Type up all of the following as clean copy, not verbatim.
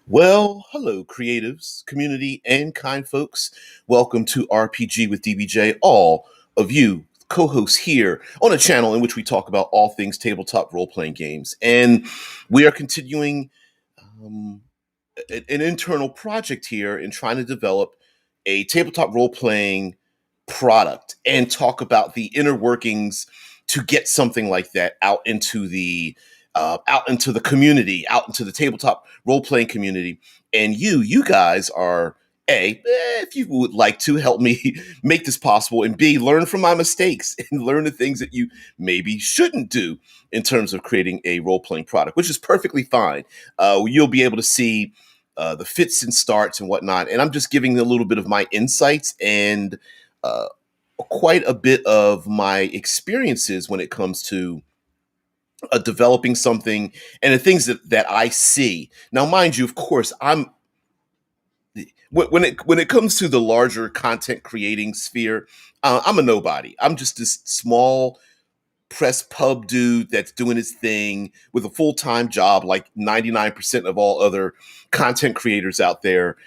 Well, hello, creatives, community, and kind folks. Welcome to RPG with DBJ. All of you co hosts here on a channel in which we talk about all things tabletop role playing games. And we are continuing um, an internal project here in trying to develop a tabletop role playing product and talk about the inner workings to get something like that out into the community, out into the tabletop role playing community. And you guys are if you would like to help me make this possible, and B, learn from my mistakes and learn the things that you maybe shouldn't do in terms of creating a role playing product, which is perfectly fine. You'll be able to see the fits and starts and whatnot. And I'm just giving a little bit of my insights and uh, quite a bit of my experiences when it comes to developing something and the things that I see. Now, mind you, of course, when it comes to the larger content creating sphere, I'm a nobody. I'm just this small press pub dude that's doing his thing with a full time job, like 99% of all other content creators out there,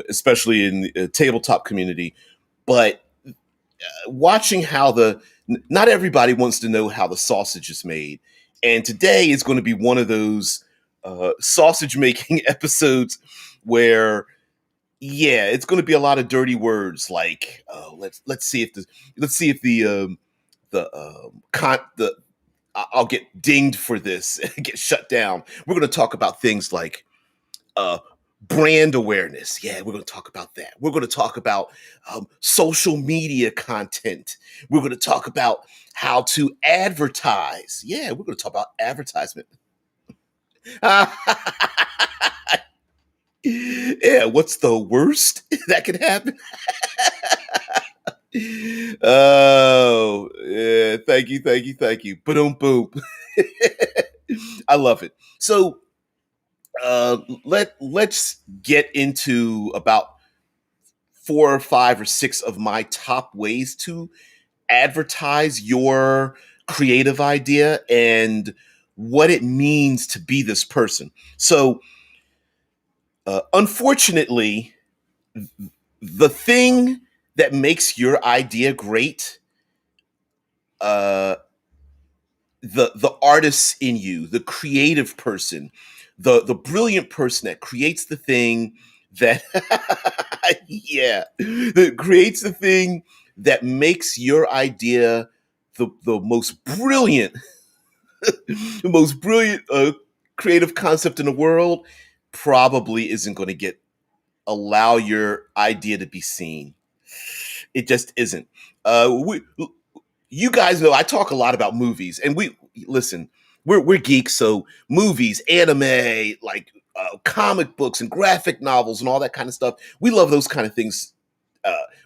especially in the tabletop community. But watching how not everybody wants to know how the sausage is made, and today is going to be one of those sausage making episodes where it's going to be a lot of dirty words like let's see if the I'll get dinged for this and get shut down. We're going to talk about things like uh, brand awareness. Yeah, we're going to talk about that. We're going to talk about social media content. We're going to talk about how to advertise. Yeah, we're going to talk about advertisement. Yeah, what's the worst that could happen? Oh, yeah. Thank you. Boom, boom. I love it. So, let's get into about 4 or 5 or 6 of my top ways to advertise your creative idea and what it means to be this person. So, unfortunately, the thing that makes your idea great, uh, the artist in you, the creative person, the brilliant person that creates the thing that yeah, that creates the thing that makes your idea the most brilliant, the most brilliant creative concept in the world, probably isn't going to get allow your idea to be seen. It just isn't. We You guys know I talk a lot about movies, and we listen. We're geeks, so movies, anime, like comic books and graphic novels and all that kind of stuff. We love those kind of things.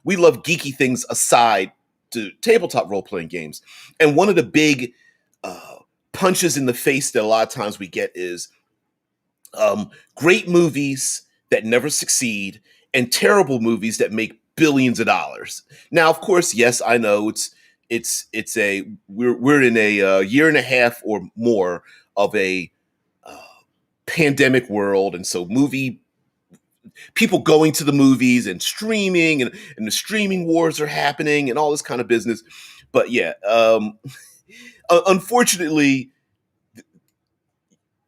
We love geeky things aside to tabletop role playing games. And one of the big uh, punches in the face that a lot of times we get is great movies that never succeed and terrible movies that make billions of dollars. Now, of course, yes, I know it's a we're in a year and a half or more of a uh, pandemic world, and so movie people going to the movies and streaming and the streaming wars are happening and all this kind of business. But yeah, unfortunately,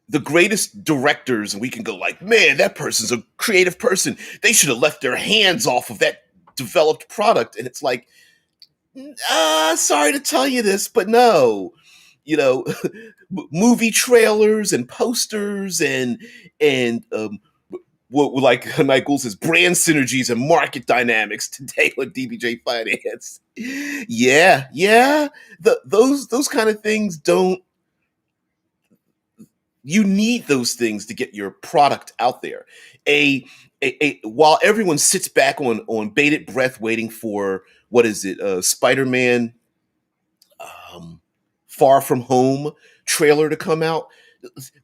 the greatest directors, and we can go like, man, that person's a creative person. They should have left their hands off of that developed product. And it's like, sorry to tell you this, but no. You know, movie trailers and posters and what like Michael says, brand synergies and market dynamics today with DBJ Finance. Yeah. Those kind of things don't you need those things to get your product out there. While everyone sits back on bated breath waiting for what is it, Spider-Man um, Far From Home trailer to come out.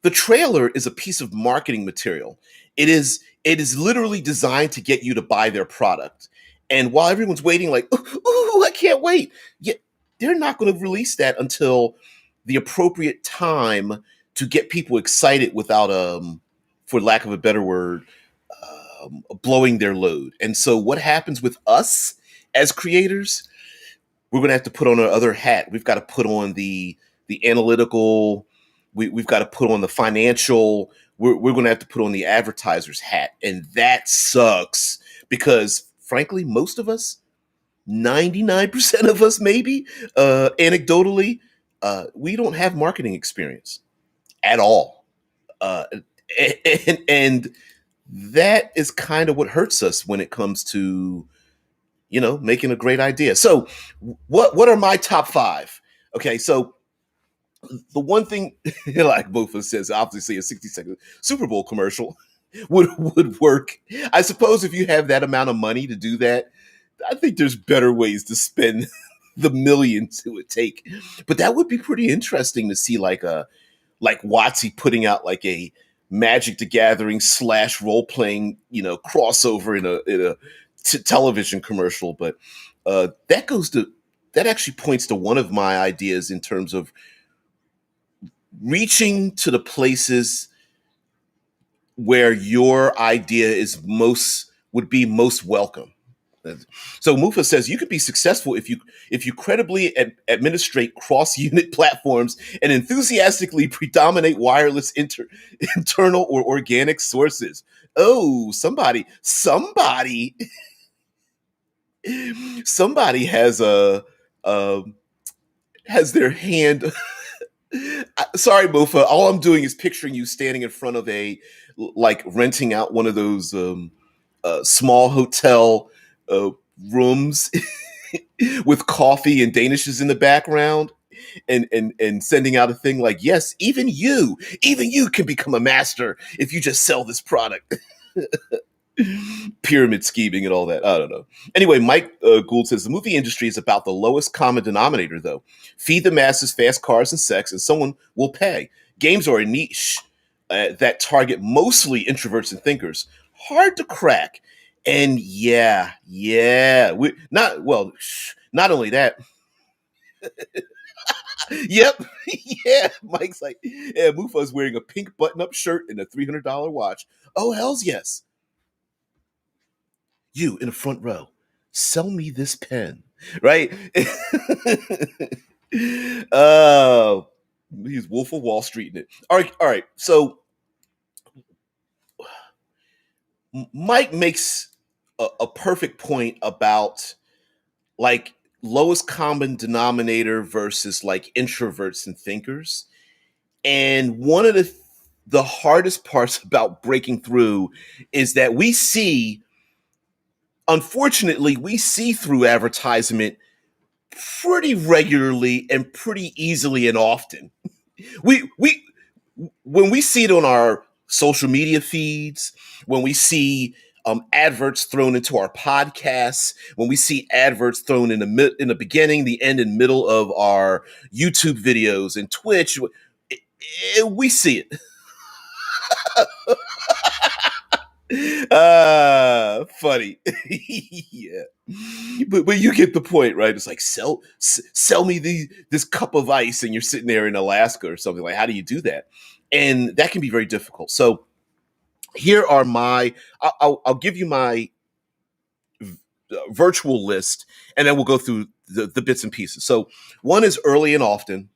The trailer is a piece of marketing material. It is literally designed to get you to buy their product. And while everyone's waiting, like, ooh, I can't wait. Yet they're not going to release that until the appropriate time to get people excited without for lack of a better word, blowing their load. And so, what happens with us as creators? We're going to have to put on our other hat. We've got to put on the analytical. We've got to put on the financial. We're going to have to put on the advertiser's hat, and that sucks because, frankly, most of us, 99% of us, maybe anecdotally, we don't have marketing experience at all, and that is kind of what hurts us when it comes to making a great idea. So what are my top five? Okay, so the one thing, like Bofa says, obviously a 60-second Super Bowl commercial would work. I suppose if you have that amount of money to do that, I think there's better ways to spend the millions it would take. But that would be pretty interesting to see, like Watsy putting out like a Magic the Gathering / role playing crossover in a television commercial. But that actually points to one of my ideas in terms of reaching to the places where your idea would be most welcome. So Mufa says you could be successful if you credibly administrate cross-unit platforms and enthusiastically predominate wireless internal or organic sources. Oh, somebody uh, has their hand. Sorry, Mofa. All I'm doing is picturing you standing in front of like renting out one of those small hotel uh, rooms with coffee and danishes in the background, and sending out a thing like, "Yes, even you can become a master if you just sell this product." Pyramid scheming and all that. I don't know. Anyway, Mike Gould says the movie industry is about the lowest common denominator, though. Feed the masses fast cars and sex, and someone will pay. Games are a niche that target mostly introverts and thinkers. Hard to crack. And not only that. Yep, yeah. Mike's like, yeah, Mufa's wearing a pink button-up shirt and a $300 watch. Oh, hell's yes. You in the front row, sell me this pen, right? uh he's Wolf of Wall Street in it. All right. So Mike makes a perfect point about like lowest common denominator versus like introverts and thinkers. And one of the hardest parts about breaking through is that we see through advertisement pretty regularly and pretty easily and often. We when we see it on our social media feeds, when we see adverts thrown into our podcasts, when we see adverts thrown in the beginning, the end, and middle of our YouTube videos and Twitch, we see it. Funny. Yeah, but you get the point, right? It's like sell me this cup of ice, and you're sitting there in Alaska or something. Like, how do you do that? And that can be very difficult. So here are I'll give you my virtual list, and then we'll go through the bits and pieces. So one is early and often.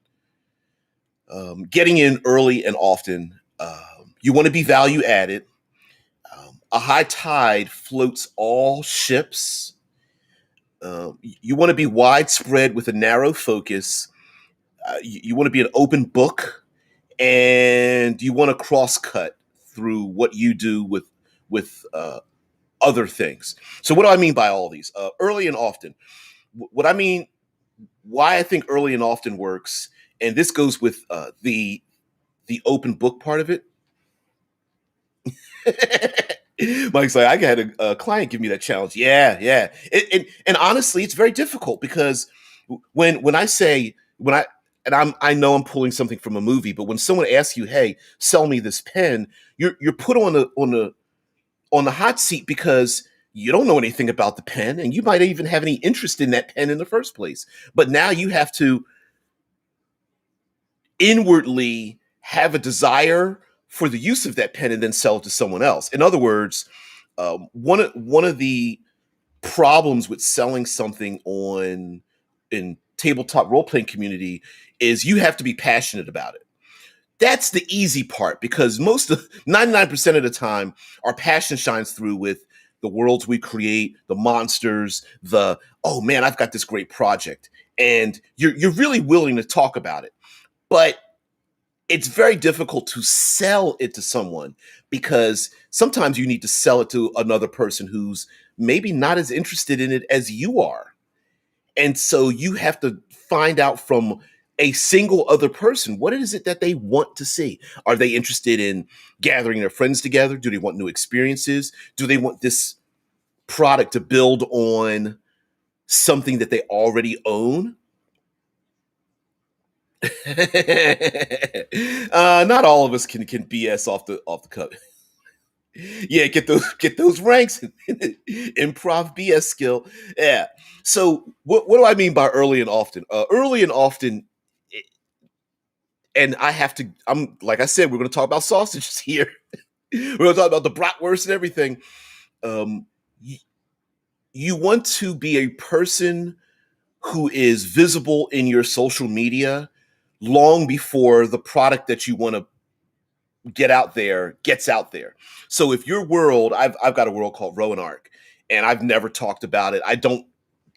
Getting in early and often. You want to be value added. A high tide floats all ships. You want to be widespread with a narrow focus. You want to be an open book, and you want to cross cut through what you do with other things. So, what do I mean by all these? Early and often. What I mean, why I think early and often works, and this goes with the open book part of it. Mike's like, I had a client give me that challenge. Yeah. And honestly, it's very difficult because when I say I know I'm pulling something from a movie, but when someone asks you, "Hey, sell me this pen," you're put on the hot seat because you don't know anything about the pen, and you might even have any interest in that pen in the first place. But now you have to inwardly have a desire for the use of that pen and then sell it to someone else. In other words, one of the problems with selling something on in tabletop role playing community is you have to be passionate about it. That's the easy part because most of 99% of the time our passion shines through with the worlds we create, the monsters, the oh man, I've got this great project. And you're really willing to talk about it. But it's very difficult to sell it to someone because sometimes you need to sell it to another person who's maybe not as interested in it as you are. And so you have to find out from a single other person what is it that they want to see. Are they interested in gathering their friends together? Do they want new experiences? Do they want this product to build on something that they already own? Not all of us can BS off the cuff. Yeah, get those ranks improv BS skill. Yeah. So what do I mean by early and often? Early and often, and I have to. I'm like I said, we're going to talk about sausages here. We're going to talk about the bratwurst and everything. Um, you, you want to be a person who is visible in your social media long before the product that you want to get out there gets out there. So if your world, I've got a world called Rowan Arc, and I've never talked about it. I don't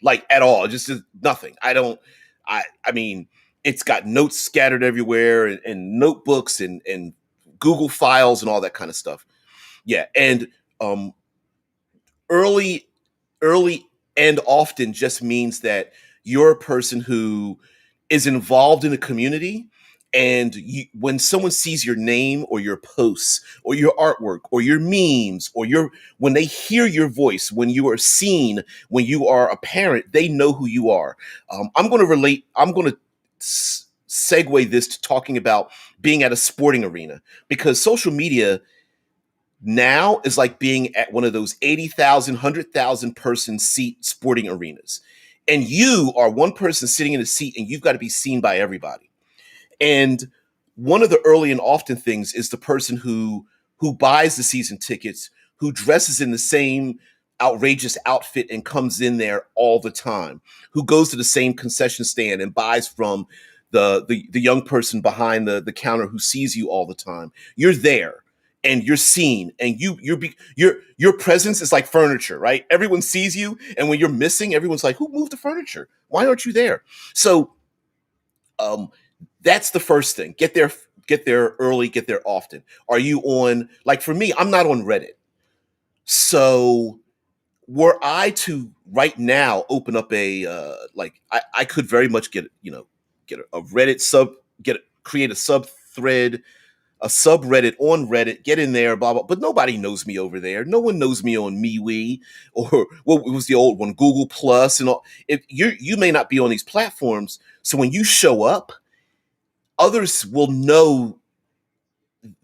like at all. Just nothing. I don't. I mean, it's got notes scattered everywhere and notebooks and Google files and all that kind of stuff. Yeah, and um, early early and often just means that you're a person who is involved in a community, and when someone sees your name or your posts or your artwork or your memes or your when they hear your voice, when you are seen, when you are a parent, they know who you are. I'm going to segue this to talking about being at a sporting arena, because social media now is like being at one of those 80,000, 100,000 person seat sporting arenas. And you are one person sitting in a seat and you've got to be seen by everybody. And one of the early and often things is the person who buys the season tickets, who dresses in the same outrageous outfit and comes in there all the time, who goes to the same concession stand and buys from the young person behind the counter who sees you all the time. You're there and you're seen, and your presence is like furniture, right? Everyone sees you, and when you're missing, everyone's like, "Who moved the furniture? Why aren't you there?" So um, that's the first thing. Get there early, get there often. Are you on, like for me, I'm not on Reddit. So were I to right now open up a I could very much get a Reddit create a sub thread, a subreddit on Reddit, get in there, blah blah. But nobody knows me over there. No one knows me on MeWe or what was the old one, Google Plus, and all. If you may not be on these platforms, so when you show up, others will know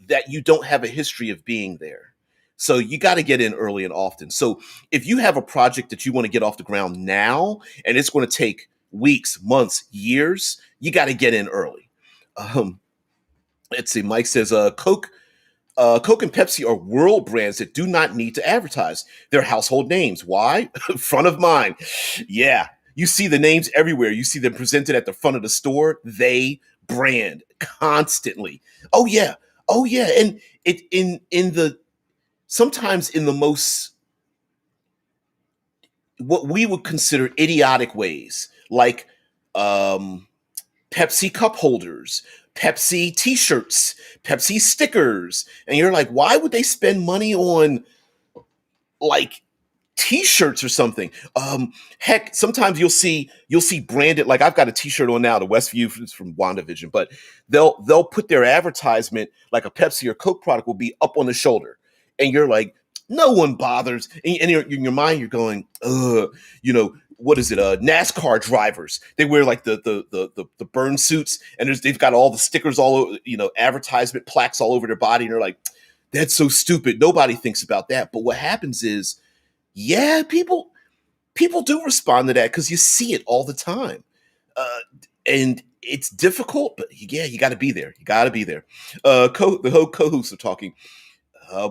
that you don't have a history of being there. So you got to get in early and often. So if you have a project that you want to get off the ground now, and it's going to take weeks, months, years, you got to get in early. Um, let's see. Mike says, Coke and Pepsi are world brands that do not need to advertise. They're household names. Why? Front of mind. Yeah. You see the names everywhere. You see them presented at the front of the store. They brand constantly. Oh yeah. Oh yeah. And it in the sometimes in the most what we would consider idiotic ways, like um Pepsi cup holders, Pepsi t-shirts, Pepsi stickers. And you're like, why would they spend money on like t-shirts or something? Heck, sometimes you'll see branded, like I've got a t-shirt on now, the Westview is from WandaVision, but they'll put their advertisement, like a Pepsi or Coke product will be up on the shoulder. And you're like, no one bothers. And in your mind, you're going, what is it? NASCAR drivers. They wear like the burn suits, and they've got all the stickers all over, advertisement plaques all over their body, and they're like, that's so stupid. Nobody thinks about that. But what happens is, yeah, people do respond to that because you see it all the time, uh, and it's difficult, but yeah, you got to be there. You got to be there. The whole co-hosts are talking.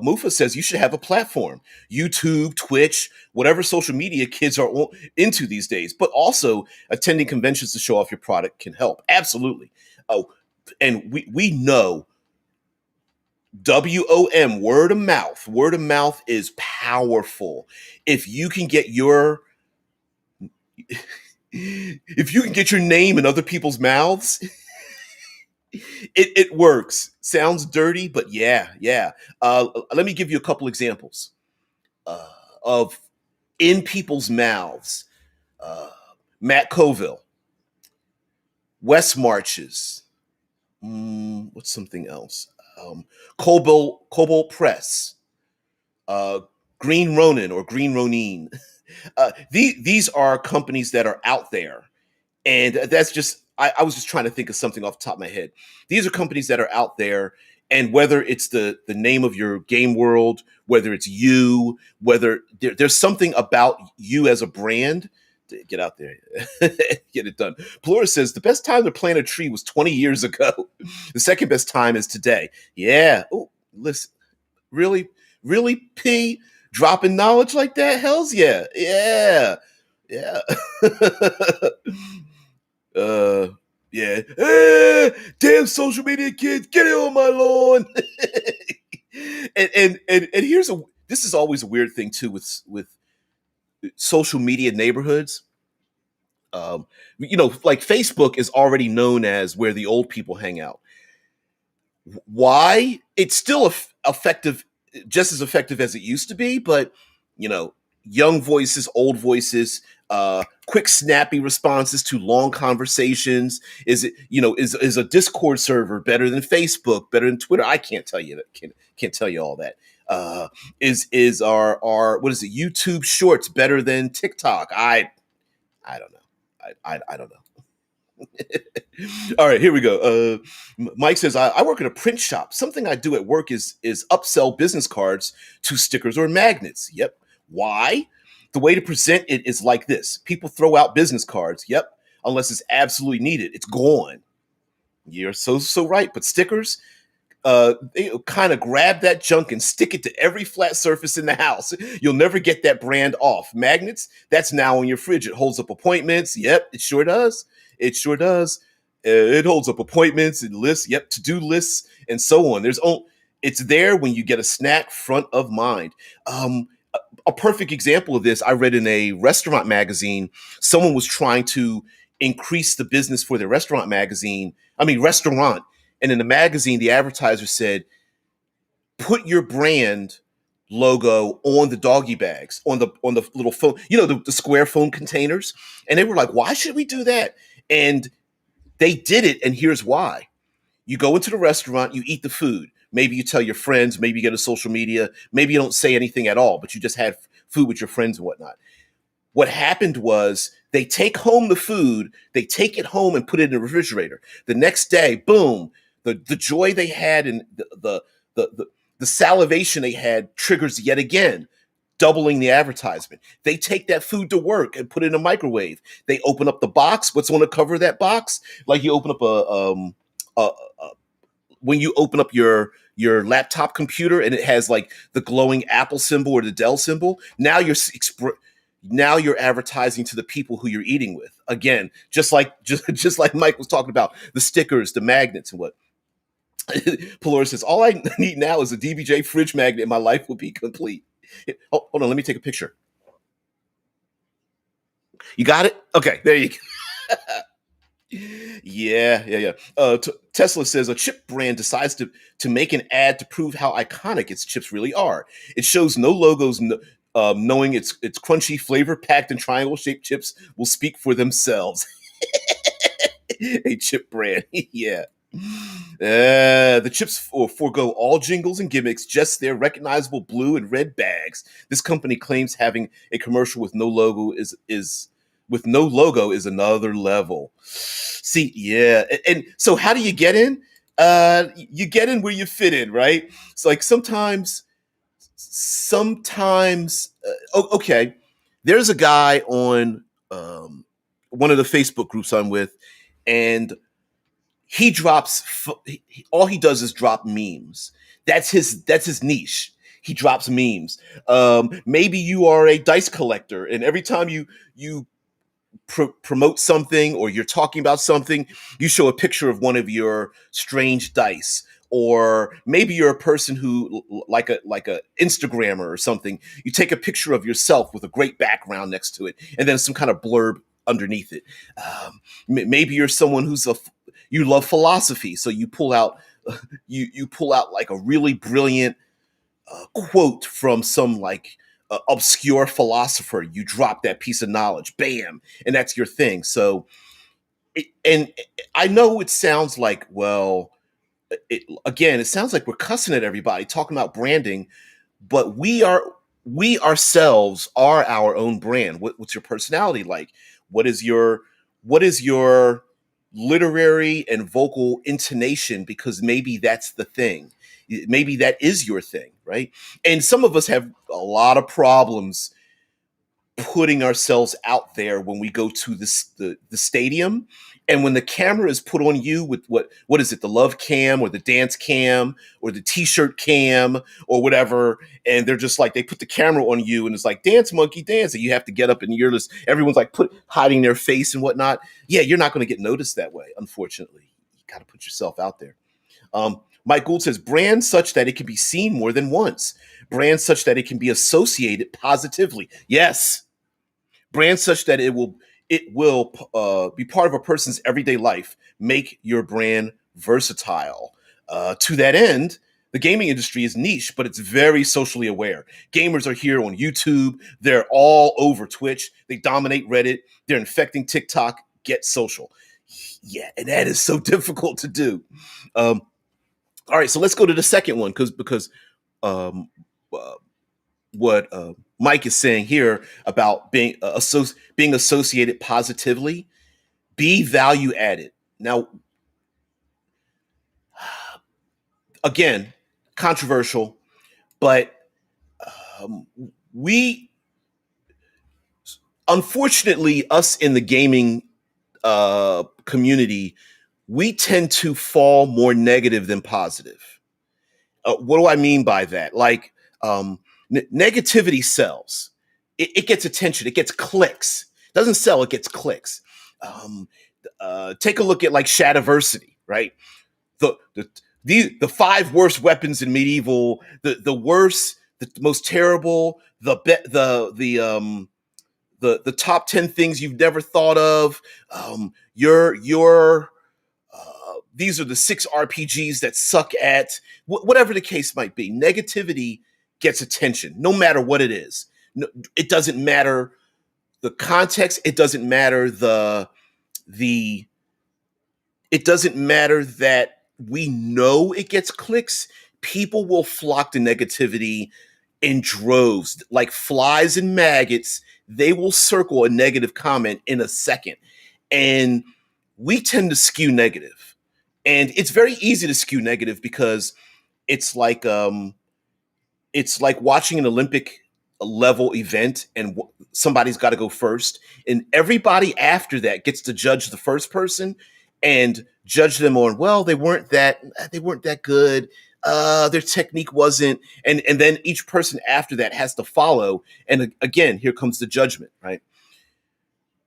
Mufa says you should have a platform, YouTube, Twitch, whatever social media kids are into these days. But also attending conventions to show off your product can help. Absolutely. Oh, and we know WOM, word of mouth. Word of mouth is powerful. If you can get your if you can get your name in other people's mouths, it works. Sounds dirty, but yeah, yeah. Let me give you a couple examples uh, of in people's mouths. Uh, Matt Colville, West Marches. What's something else? Cobalt Press, uh, Green Ronin or Green Ronin. These are companies that are out there, and that's just I was just trying to think of something off the top of my head. These are companies that are out there, and whether it's the name of your game world, whether it's you, whether there's something about you as a brand. Get out there, get it done. Plura says the best time to plant a tree was 20 years ago. The second best time is today. Yeah. Oh, listen, really, really, P dropping knowledge like that? Hell's yeah, yeah, yeah. uh, yeah. Damn social media kids, get it on my lawn. And here's a this is always a weird thing too with social media neighborhoods. Like Facebook is already known as where the old people hang out. Why? It's still effective, just as effective as it used to be, but you know, young voices, old voices, quick, snappy responses to long conversations. Is it, is a Discord server better than Facebook, better than Twitter? I can't tell you that. Can't tell you all that. Is our what is it? YouTube Shorts better than TikTok? I don't know. I don't know. All right, here we go. Mike says, I work at a print shop. Something I do at work is upsell business cards to stickers or magnets. Yep. Why? The way to present it is like this. People throw out business cards. Yep. Unless it's absolutely needed. It's gone. You're so right. But stickers, they kind of grab that junk and stick it to every flat surface in the house. You'll never get that brand off. Magnets, that's now on your fridge. It holds up appointments. Yep, it sure does. It sure does. It holds up appointments and lists. Yep, to-do lists and so on. It's there when you get a snack front of mind. A perfect example of this, I read in a restaurant magazine. Someone was trying to increase the business for their restaurant. And in the magazine, the advertiser said, put your brand logo on the doggy bags, on the little phone, the square phone containers. And they were like, why should we do that? And they did it, and here's why. You go into the restaurant, you eat the food. Maybe you tell your friends, maybe you get a social media, maybe you don't say anything at all, but you just had food with your friends and whatnot. What happened was they take home the food, they take it home and put it in the refrigerator. The next day, boom, the joy they had and the salivation they had triggers yet again, doubling the advertisement. They take that food to work and put it in a microwave. They open up the box. What's on the cover of that box? Like you open up when you open up your laptop computer and it has like the glowing Apple symbol or the Dell symbol. Now you're advertising to the people who you're eating with. Again, just like Mike was talking about, the stickers, the magnets, and what. Pelora says, all I need now is a DBJ fridge magnet and my life will be complete. Hold on, let me take a picture. You got it? Okay, there you go. Yeah. Tesla says a chip brand decides to make an ad to prove how iconic its chips really are. It shows no logos, knowing its crunchy, flavor packed, and triangle shaped chips will speak for themselves. A chip brand, yeah. The chips forego all jingles and gimmicks, just their recognizable blue and red bags. This company claims having a commercial with no logo is another level. See, yeah, and so how do you get in? You get in where you fit in, right? It's like sometimes. Okay, there's a guy on one of the Facebook groups I'm with, and he drops all he does is drop memes. That's his niche. He drops memes. Maybe you are a dice collector, and every time you promote something or you're talking about something, you show a picture of one of your strange dice. Or maybe you're a person who like a Instagrammer or something. You take a picture of yourself with a great background next to it, and then some kind of blurb underneath it. Maybe you're someone you love philosophy, so you pull out like a really brilliant quote from some like obscure philosopher. You drop that piece of knowledge, bam, and that's your thing. So, and I know it sounds like, well, it sounds like we're cussing at everybody, talking about branding, but we ourselves are our own brand. What's your personality like? What is your literary and vocal intonation? Because maybe that's the thing. Maybe that is your thing, right? And some of us have a lot of problems putting ourselves out there when we go to the stadium, and when the camera is put on you with what is it, the love cam or the dance cam or the t-shirt cam or whatever, and they're just like, they put the camera on you and it's like, dance monkey dance, and you have to get up and you're just, everyone's like hiding their face and whatnot. Yeah, you're not going to get noticed that way, unfortunately. You got to put yourself out there. Mike Gould says, brand such that it can be seen more than once, brand such that it can be associated positively. Yes, brand such that it will be part of a person's everyday life. Make your brand versatile. To that end, the gaming industry is niche, but it's very socially aware. Gamers are here on YouTube. They're all over Twitch. They dominate Reddit. They're infecting TikTok. Get social. Yeah, and that is so difficult to do. Um, all right, so let's go to the second one because um, uh, what Mike is saying here about being associated positively, be value added. Now, again, controversial, but um, we, unfortunately, us in the gaming community, we tend to fall more negative than positive. What do I mean by that? Like, negativity sells. It gets attention. It gets clicks. It doesn't sell. It gets clicks. Um, Take a look at like Shadiversity, right? The the five worst weapons in medieval. The worst, the most terrible, the top 10 things you've never thought of. Your These are the 6 RPGs that suck at whatever the case might be. Negativity gets attention, no matter what it is. No, it doesn't matter the context. It doesn't matter the. It doesn't matter that we know it gets clicks. People will flock to negativity in droves, like flies and maggots. They will circle a negative comment in a second, and we tend to skew negative. And it's very easy to skew negative because it's like um it's like watching an Olympic level event, and somebody's got to go first, and everybody after that gets to judge the first person and judge them on, well, they weren't that good, their technique wasn't, and then each person after that has to follow, and again, here comes the judgment, right?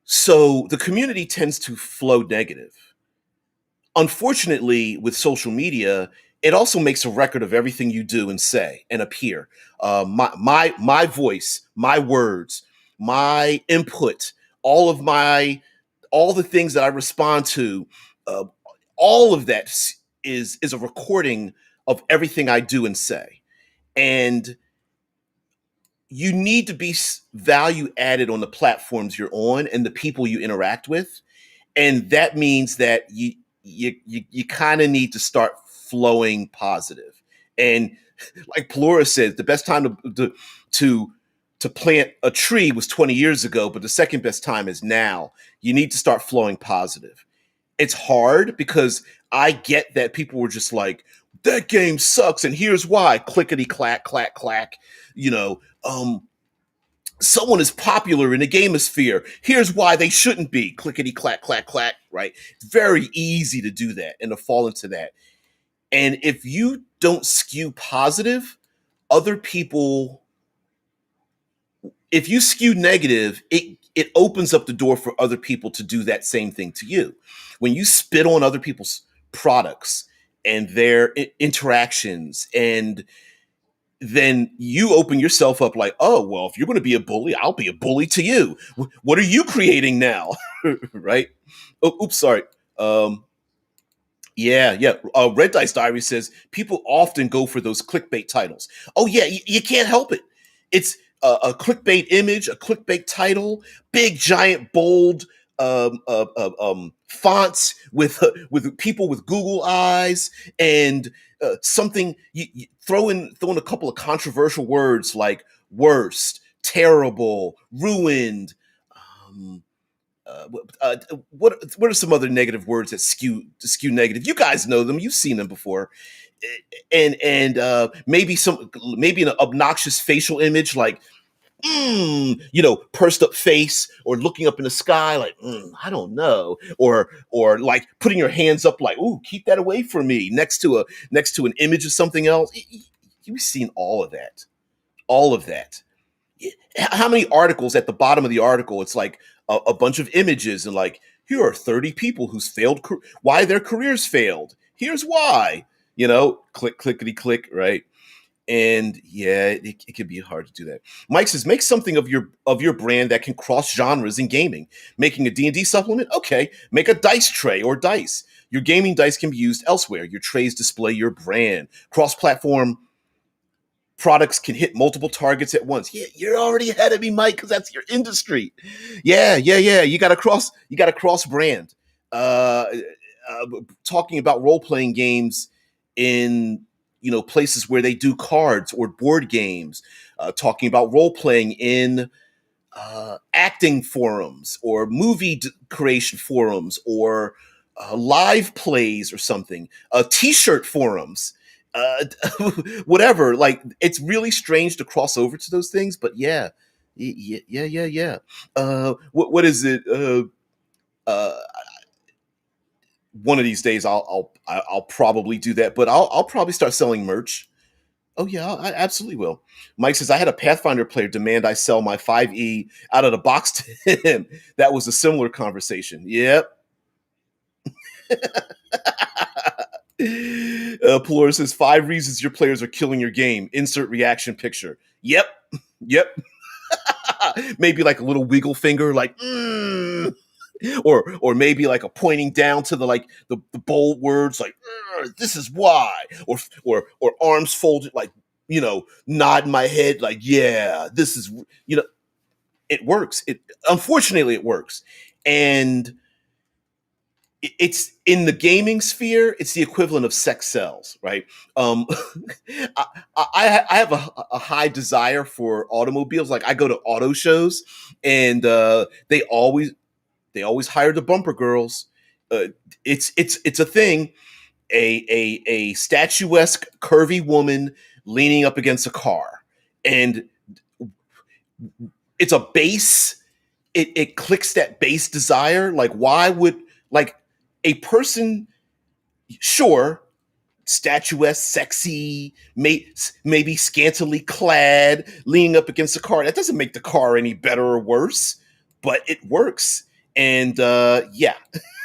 So the community tends to flow negative. Unfortunately, with social media, it also makes a record of everything you do and say and appear. My voice, my words, my input, all of my all the things that I respond to, uh, all of that is a recording of everything I do and say. And you need to be value added on the platforms you're on and the people you interact with, and that means that you kind of need to start flowing positive. And like Plura said, the best time to to plant a tree was 20 years ago, but the second best time is now. You need to start flowing positive. It's hard because I get that people were just like, that game sucks and here's why, clickety clack clack clack, you know. Someone is popular in the gamosphere. Here's why they shouldn't be. Clickety clack clack clack. right? It's very easy to do that and to fall into that. And if you don't skew positive, other people, if you skew negative, it opens up the door for other people to do that same thing to you. When you spit on other people's products and their interactions, and then you open yourself up like, oh, well, if you're going to be a bully, I'll be a bully to you. What are you creating now? Right? Oh, oops, sorry. Um, yeah, yeah. Red Dice Diary says people often go for those clickbait titles. Oh yeah, you can't help it. It's a clickbait image, a clickbait title, big, giant, bold fonts with people with Google eyes, and something. You throw in a couple of controversial words like worst, terrible, ruined. Um, what are some other negative words that skew negative? You guys know them. You've seen them before, and maybe an obnoxious facial image like pursed up face or looking up in the sky like I don't know, or like putting your hands up like ooh keep that away from me next to an image of something else. You've seen all of that. How many articles at the bottom of the article it's like a bunch of images and like here are 30 people who's why their careers failed, here's why, click clickety click, right? And yeah, it can be hard to do that. Mike says make something of your brand that can cross genres in gaming. Making a D&D supplement, okay, make a dice tray or dice. Your gaming dice can be used elsewhere. Your trays display your brand. Cross platform products can hit multiple targets at once. Yeah, you're already ahead of me, Mike, because that's your industry. Yeah, yeah, yeah. You got to cross brand. Uh, Talking about role playing games in places where they do cards or board games. Talking about role playing in acting forums or creation forums or live plays or something, t-shirt forums, uh, whatever. Like it's really strange to cross over to those things, but yeah, yeah. What is it? Uh, One of these days, I'll probably do that, but I'll probably start selling merch. Oh yeah, I absolutely will. Mike says I had a Pathfinder player demand I sell my 5e out of the box to him. That was a similar conversation. Yep. Pelor says 5 reasons your players are killing your game. Insert reaction picture. Yep. Yep. Maybe like a little wiggle finger, like or maybe like a pointing down to the bold words like this is why, or arms folded like nod my head like yeah this is it works. It unfortunately it works, and it's in the gaming sphere. It's the equivalent of sex sells, right? Um, I, I have a high desire for automobiles. Like I go to auto shows, and they always hire the bumper girls. Uh, it's a thing. A statuesque, curvy woman leaning up against a car, and it's a base. It clicks that base desire. Like why would like a person sure statuesque, sexy, maybe scantily clad, leaning up against a car. That doesn't make the car any better or worse, but it works. And yeah,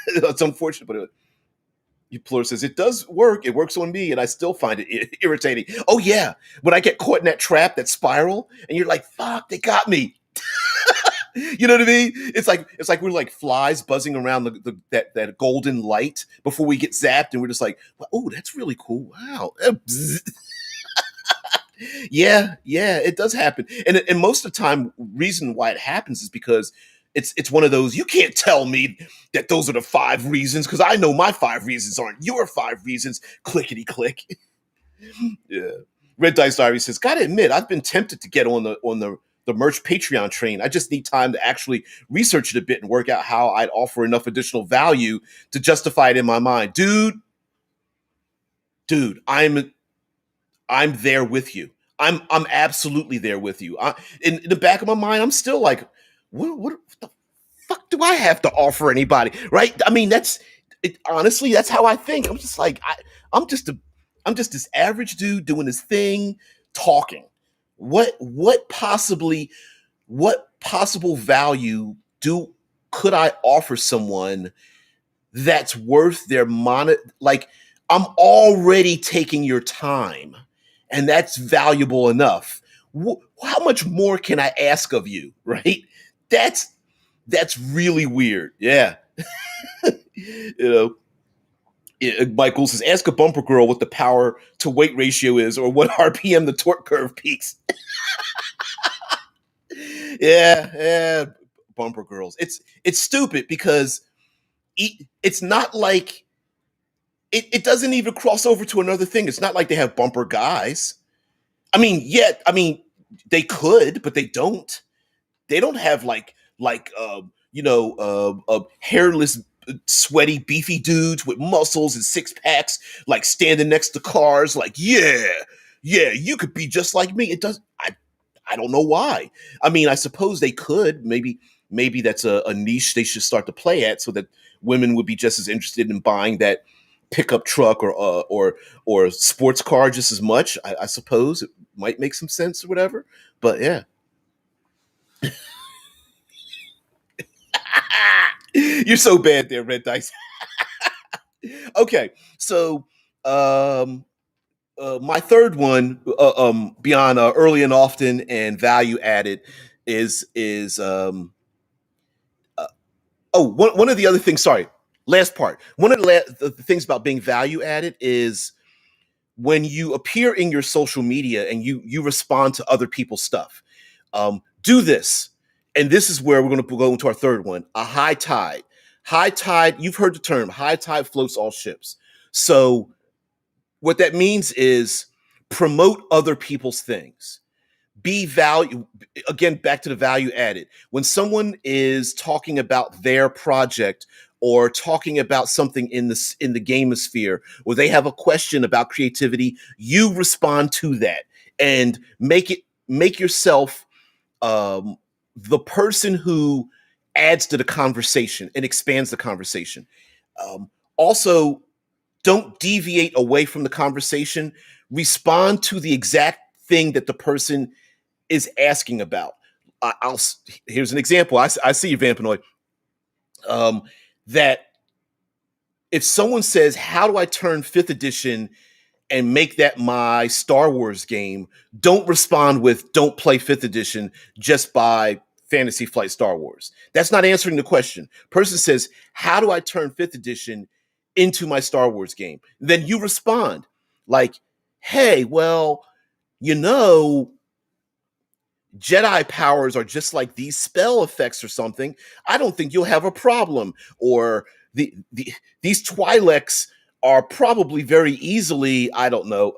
it's unfortunate, but Plur says it does work. It works on me, and I still find it irritating. Oh yeah, when I get caught in that trap, that spiral, and you're like, "Fuck, they got me." You know what I mean? It's like we're like flies buzzing around that golden light before we get zapped, and we're just like, "Oh, that's really cool! Wow." Yeah, yeah, it does happen, and most of the time, reason why it happens is because it's one of those you can't tell me that those are the 5 reasons because I know my 5 reasons aren't your 5 reasons. Clickety click. Yeah. Red Dice Diary says, "Gotta admit, I've been tempted to get on the merch Patreon train. I just need time to actually research it a bit and work out how I'd offer enough additional value to justify it in my mind." Dude, I'm there with you. I'm absolutely there with you. In the back of my mind, I'm still like, what the fuck do I have to offer anybody? Right? I mean, that's it, honestly, that's how I think. I'm just like, I'm just a, I'm just this average dude doing this thing, talking. What possibly, what possible value do could I offer someone that's worth their like I'm already taking your time and that's valuable enough. How much more can I ask of you, right? That's that's really weird. Yeah. You know, Michael says, ask a bumper girl what the power to weight ratio is or what RPM the torque curve peaks. Yeah, bumper girls. It's stupid because it's not like it doesn't even cross over to another thing. It's not like they have bumper guys. I mean, yet, I mean, they could, but they don't. They don't have hairless, sweaty, beefy dudes with muscles and six packs, like standing next to cars. Like, yeah, you could be just like me. It does. I don't know why. I mean, I suppose they could. Maybe that's a niche they should start to play at, so that women would be just as interested in buying that pickup truck or sports car just as much. I suppose it might make some sense or whatever. But yeah. You're so bad there, Red Dice. Okay, so um, my third one, beyond early and often and value added, is one of the other things. Sorry, last part. One of the things about being value added is when you appear in your social media and you respond to other people's stuff. Do this, and this is where we're going to go into our third one: a high tide. High tide. You've heard the term. High tide floats all ships. So what that means is promote other people's things. Be value again, back to the value added. When someone is talking about their project or talking about something in the gamosphere, or they have a question about creativity, you respond to that and make yourself the person who adds to the conversation and expands the conversation. Also, don't deviate away from the conversation. Respond to the exact thing that the person is asking about. I'll Here's an example. I see you, Vampanoid. Um, that if someone says, "How do I turn fifth edition and make that my Star Wars game?" Don't respond with "Don't play fifth edition, just buy Fantasy Flight Star Wars." That's not answering the question. Person says, "How do I turn fifth edition into my Star Wars game?" Then you respond like, "Hey, well, you know, Jedi powers are just like these spell effects or something. I don't think you'll have a problem." Or these Twi'leks are probably very easily, I don't know,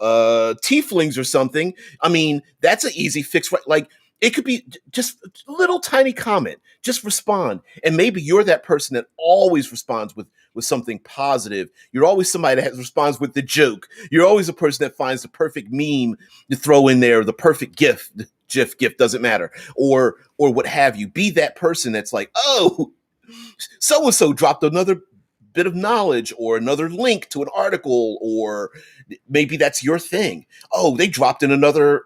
tieflings or something. I mean, that's an easy fix, right? Like, it could be just a little tiny comment. Just respond, and maybe you're that person that always responds with something positive. You're always somebody that responds with the joke. You're always a person that finds the perfect meme to throw in there, the perfect GIF doesn't matter, or what have you. Be that person that's like, oh, so and so dropped another bit of knowledge or another link to an article, or maybe that's your thing. Oh, they dropped in another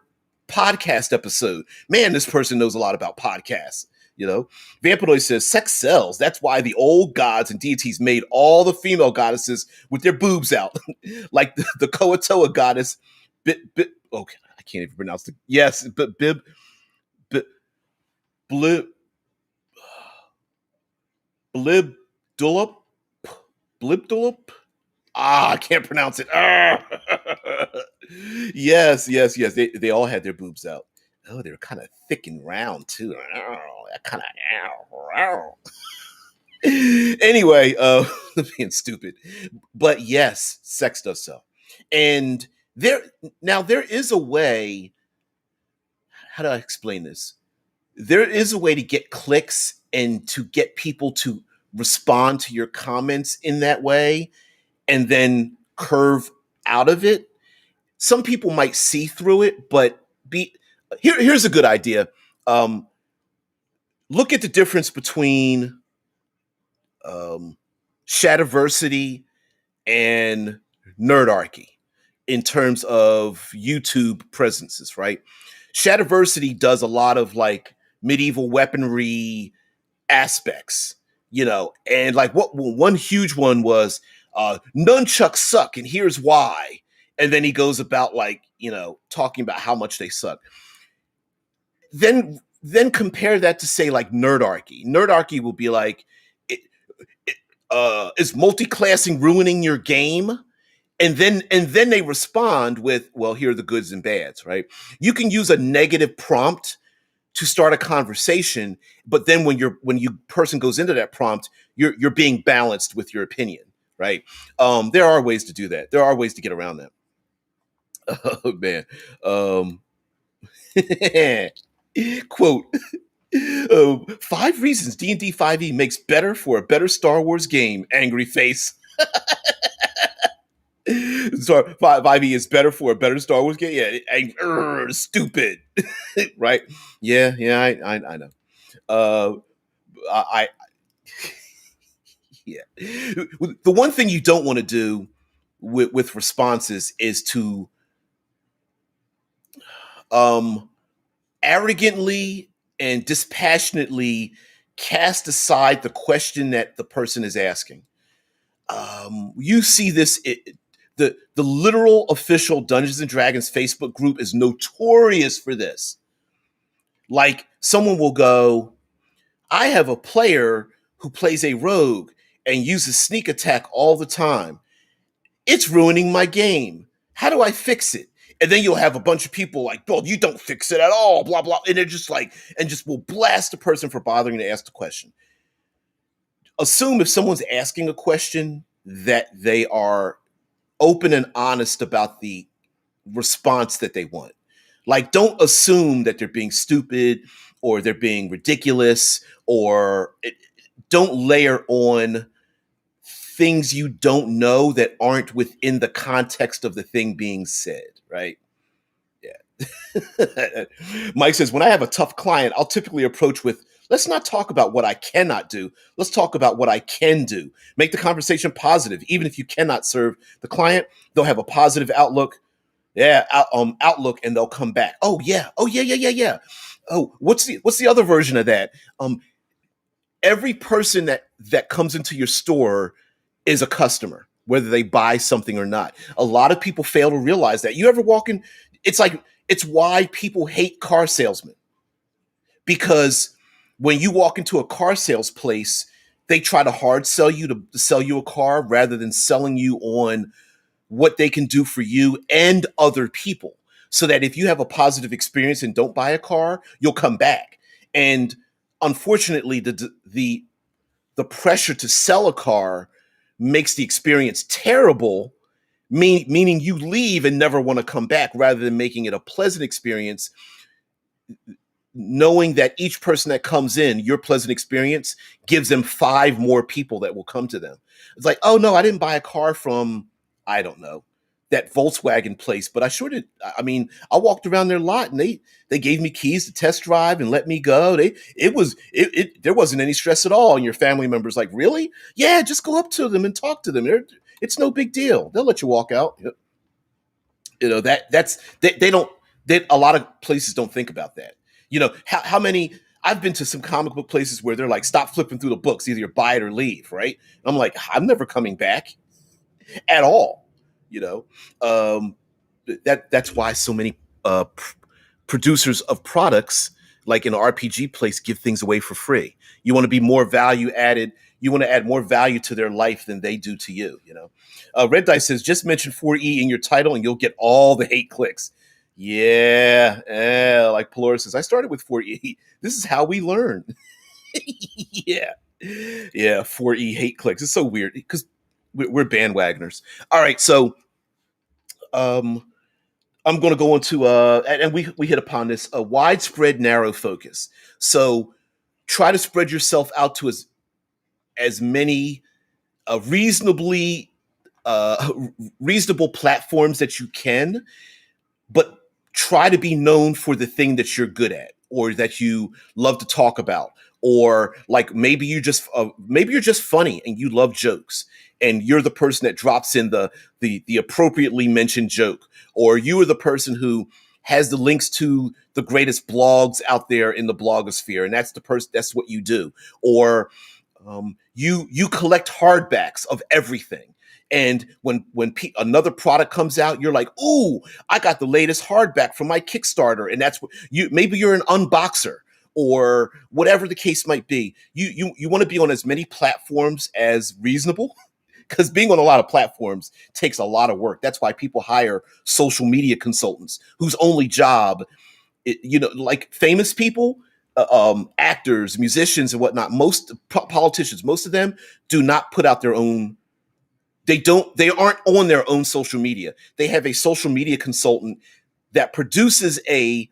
podcast episode. Man, this person knows a lot about podcasts. You know, Vampanoid says sex sells. That's why the old gods and deities made all the female goddesses with their boobs out, like the Koatoa goddess. Okay, I can't even pronounce the yes, but bib, blib, blibdulup, blibdulup. I can't pronounce it. Ah. Yes. They all had their boobs out. Oh, they were kind of thick and round too. That kind of. Anyway, being stupid, but yes, sex does so, and there is a way. How do I explain this? There is a way to get clicks and to get people to respond to your comments in that way and then curve out of it. Some people might see through it, but here's a good idea. Look at the difference between um, Shadiversity and Nerdarchy in terms of YouTube presences, right? Shadiversity does a lot of like medieval weaponry aspects, and like what one huge one was nunchucks suck and here's why. And then he goes about like, talking about how much they suck. Then compare that to say like Nerdarchy. Nerdarchy will be like, it, is multi-classing ruining your game? And then they respond with, well, here are the goods and bads, right? You can use a negative prompt to start a conversation, but then when you person goes into that prompt, you're being balanced with your opinion, right? There are ways to do that. There are ways to get around that. Oh man. Quote, 5 reasons D&D 5e makes better for a better Star Wars game, angry face. So 5e is better for a better Star Wars game. Yeah, stupid, right? Yeah, I know. Uh, I yeah. The one thing you don't want to do with responses is to um arrogantly and dispassionately cast aside the question that the person is asking. You see this. The literal official Dungeons and Dragons Facebook group is notorious for this. Like someone will go, I have a player who plays a rogue and uses sneak attack all the time. It's ruining my game. How do I fix it? And then you'll have a bunch of people like, well, you don't fix it at all, blah, blah. And they're just like, and just will blast the person for bothering to ask the question. Assume if someone's asking a question that they are open and honest about the response that they want. Like, don't assume that they're being stupid or they're being ridiculous, or don't layer on things you don't know that aren't within the context of the thing being said, right? Yeah. Mike says, when I have a tough client, I'll typically approach with, let's not talk about what I cannot do. Let's talk about what I can do. Make the conversation positive. Even if you cannot serve the client, they'll have a positive outlook. Yeah, outlook, and they'll come back. Oh yeah. Oh yeah. Oh, what's the other version of that? Every person that comes into your store is a customer, whether they buy something or not. A lot of people fail to realize that. You ever walk in? It's why people hate car salesmen, because when you walk into a car sales place, they try to hard sell you to sell you a car rather than selling you on what they can do for you and other people, so that if you have a positive experience and don't buy a car, you'll come back. And unfortunately, the pressure to sell a car makes the experience terrible, meaning you leave and never want to come back, rather than making it a pleasant experience, knowing that each person that comes in, your pleasant experience gives them 5 more people that will come to them. It's like, oh no, I didn't buy a car from, I don't know, that Volkswagen place, but I sure did. I mean, I walked around their lot and they gave me keys to test drive and let me go. There wasn't any stress at all. And your family member's like, really? Yeah, just go up to them and talk to them. It's no big deal. They'll let you walk out. They don't. A lot of places don't think about that. How many. I've been to some comic book places where they're like, stop flipping through the books, either you buy it or leave, right? I'm like, I'm never coming back at all. You know, um, that's why so many producers of products, like in an RPG place, give things away for free. You want to be more value added. You want to add more value to their life than they do to you. Red Dice says, just mention 4E in your title and you'll get all the hate clicks. Yeah, like Pelora says, I started with 4E. This is how we learn. Yeah, 4E hate clicks. It's so weird because we're bandwagoners. All right, so um, I'm going to go into and we hit upon this, a widespread narrow focus. So try to spread yourself out to as many reasonably reasonable platforms that you can, but try to be known for the thing that you're good at or that you love to talk about or like maybe you're just funny and you love jokes, and you're the person that drops in the appropriately mentioned joke, or you are the person who has the links to the greatest blogs out there in the blogosphere, and that's what you do. Or you collect hardbacks of everything, and another product comes out, you're like, "Ooh, I got the latest hardback from my Kickstarter," and that's what maybe you're an unboxer or whatever the case might be. You want to be on as many platforms as reasonable, because being on a lot of platforms takes a lot of work. That's why people hire social media consultants whose only job, like famous people, actors, musicians, and whatnot. Most politicians, most of them do not put out their own. They aren't on their own social media. They have a social media consultant that produces a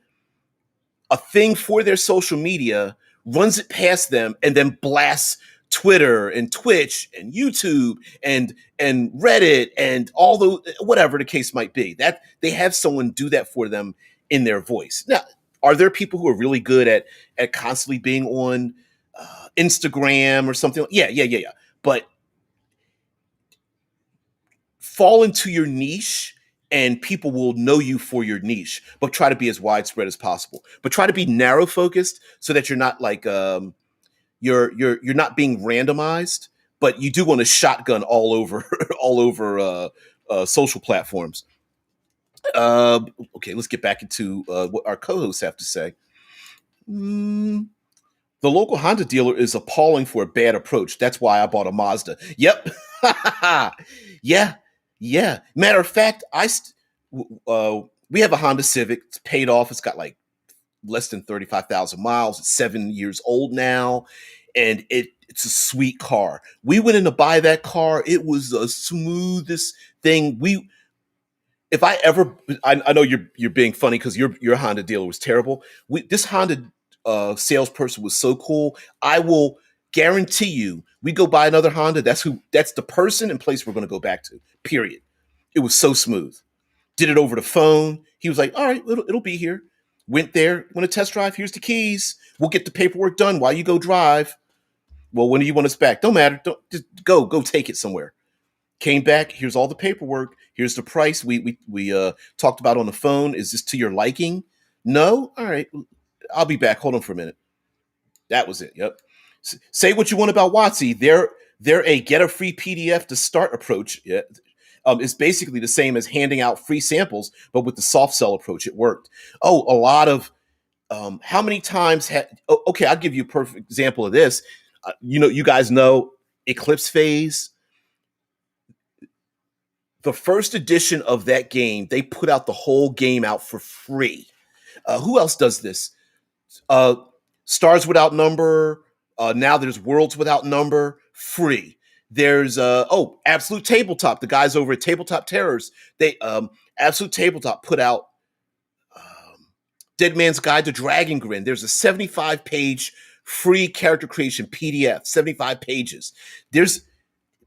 thing for their social media, runs it past them, and then blasts Twitter and Twitch and YouTube and Reddit and all the whatever the case might be. That they have someone do that for them in their voice. Now, are there people who are really good at constantly being on Instagram or something? Yeah. But fall into your niche and people will know you for your niche, but try to be as widespread as possible, but try to be narrow focused so that you're not like you're not being randomized, but you do want to shotgun all over all over social platforms. Okay, let's get back into what our co-hosts have to say. Mm, the local Honda dealer is appalling for a bad approach. That's why I bought a Mazda. Yep. Yeah. Yeah. Matter of fact, we have a Honda Civic. It's paid off. It's got like less than 35,000 miles. It's 7 years old now, and it's a sweet car. We went in to buy that car. It was the smoothest thing. If I ever, I know you're being funny because your Honda dealer was terrible. This Honda salesperson was so cool. I will guarantee you, we go buy another Honda. That's the person and place we're going to go back to. Period. It was so smooth. Did it over the phone. He was like, "All right, it'll be here." Went there, want to test drive. Here's the keys. We'll get the paperwork done while you go drive. Well, when do you want us back? Don't matter. Don't just go take it somewhere. Came back. Here's all the paperwork. Here's the price we talked about on the phone. Is this to your liking? No. All right. I'll be back. Hold on for a minute. That was it. Yep. Say what you want about Watsy. They're a get a free PDF to start approach. Yeah. It's basically the same as handing out free samples, but with the soft sell approach, it worked. Oh, a lot of how many times okay, I'll give you a perfect example of this. You guys know Eclipse Phase. The first edition of that game, they put out the whole game out for free. Who else does this? Uh, Stars Without Number. Now there's Worlds Without Number, free. There's Absolute Tabletop. The guys over at Tabletop Terrors, they Absolute Tabletop put out Dead Man's Guide to Dragon Grin. There's a 75-page free character creation PDF, 75 pages. There's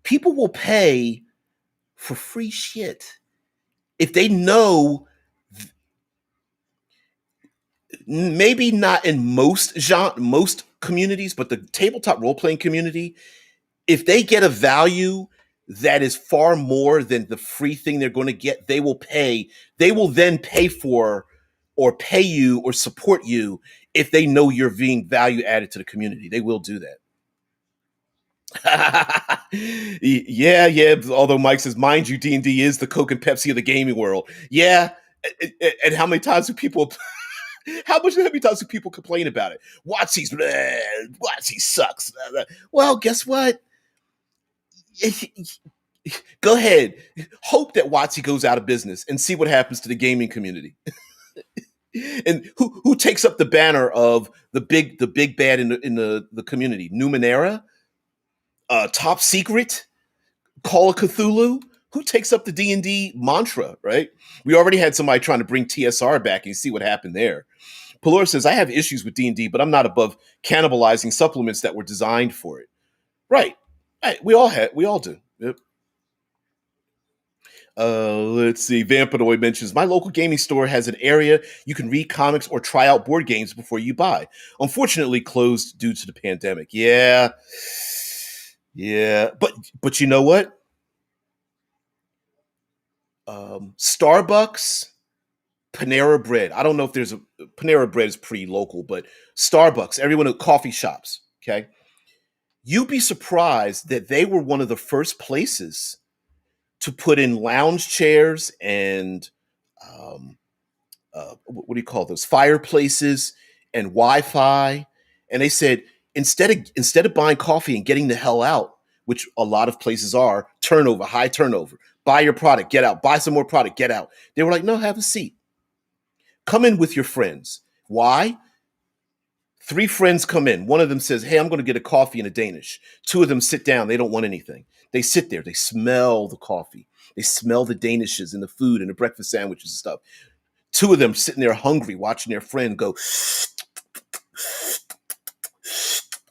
people will pay for free shit if they know, maybe not in most communities, but the tabletop role playing community, if they get a value that is far more than the free thing they're going to get, they will pay. They will then pay for or pay you or support you if they know you're being value added to the community. They will do that. Yeah. Although Mike says, mind you, D&D is the Coke and Pepsi of the gaming world. Yeah. And how many times do people how many times do people complain about it? Watsy sucks. Well, guess what? Go ahead. Hope that Watsy goes out of business and see what happens to the gaming community. And who takes up the banner of the big bad in the community? Numenera, Top Secret, Call of Cthulhu. Who takes up the D&D mantra? Right. We already had somebody trying to bring TSR back, and you see what happened there. Pelor says, I have issues with D&D, but I'm not above cannibalizing supplements that were designed for it. Right. We all do. Yep. Let's see. Vampanoid mentions my local gaming store has an area you can read comics or try out board games before you buy. Unfortunately, closed due to the pandemic. Yeah, yeah. But you know what? Starbucks, Panera Bread. I don't know if there's a Panera Bread is pretty local, but Starbucks, everyone at coffee shops. Okay, you'd be surprised that they were one of the first places to put in lounge chairs and um, what do you call those fireplaces and Wi-Fi, and they said instead of buying coffee and getting the hell out, which a lot of places are turnover, high turnover. Buy your product, get out. Buy some more product, get out. They were like, no, have a seat. Come in with your friends. Why? Three friends come in. One of them says, hey, I'm going to get a coffee and a Danish. Two of them sit down. They don't want anything. They sit there. They smell the coffee. They smell the Danishes and the food and the breakfast sandwiches and stuff. Two of them sitting there hungry, watching their friend go,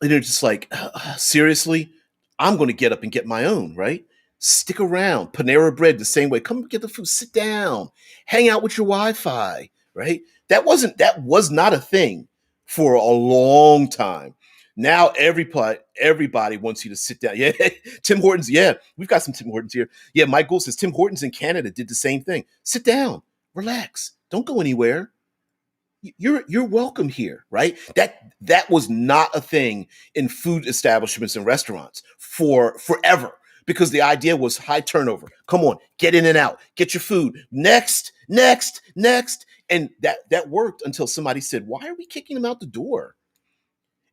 and they're just like, seriously? I'm going to get up and get my own, right? Stick around. Panera Bread the same way. Come get the food. Sit down. Hang out with your Wi-Fi, right? That was not a thing for a long time. Now everybody wants you to sit down. Yeah, Tim Hortons. Yeah, we've got some Tim Hortons here. Yeah, Mike Gould says Tim Hortons in Canada did the same thing. Sit down, relax, don't go anywhere. You're welcome here, right? That was not a thing in food establishments and restaurants for forever because the idea was high turnover. Come on, get in and out, get your food. Next, next, next. And that worked until somebody said, "Why are we kicking them out the door?"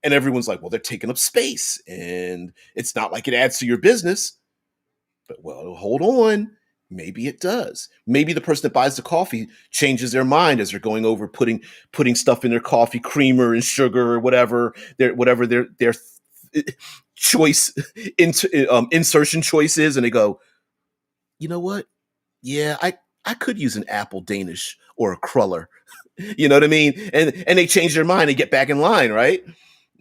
And everyone's like, "Well, they're taking up space and it's not like it adds to your business." But well, hold on. Maybe it does. Maybe the person that buys the coffee changes their mind as they're going over putting stuff in their coffee, creamer and sugar or whatever their choice insertion choice is, and they go, you know what? Yeah, I could use an apple Danish or a cruller. You know what I mean? And they change their mind and get back in line, right?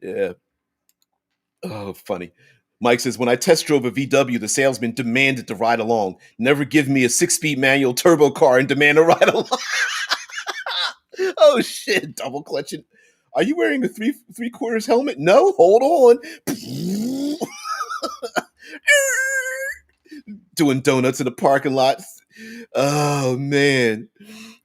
Yeah. Oh, funny. Mike says, when I test drove a VW, the salesman demanded to ride along. Never give me a 6-speed manual turbo car and demand a ride along. Oh, shit. Double clutching. Are you wearing a three quarters helmet? No, hold on. Doing donuts in the parking lot. Oh, man.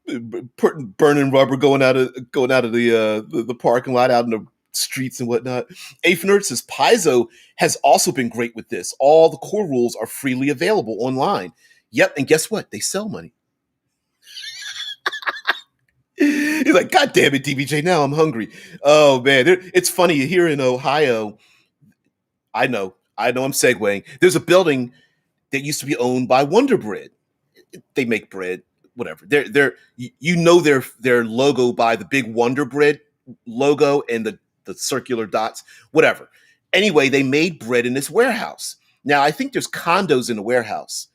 Burning rubber going out of the parking lot out in the streets and whatnot. Eighth Nerd says Paizo has also been great with this. All the core rules are freely available online. Yep, and guess what? They sell money. He's like, God damn it, DBJ, now I'm hungry. Oh man, it's funny here in Ohio. I know I'm segueing. There's a building that used to be owned by Wonder Bread. They make bread, whatever. Their logo by the big Wonder Bread logo and the circular dots, whatever. Anyway, they made bread in this warehouse. Now I think there's condos in the warehouse,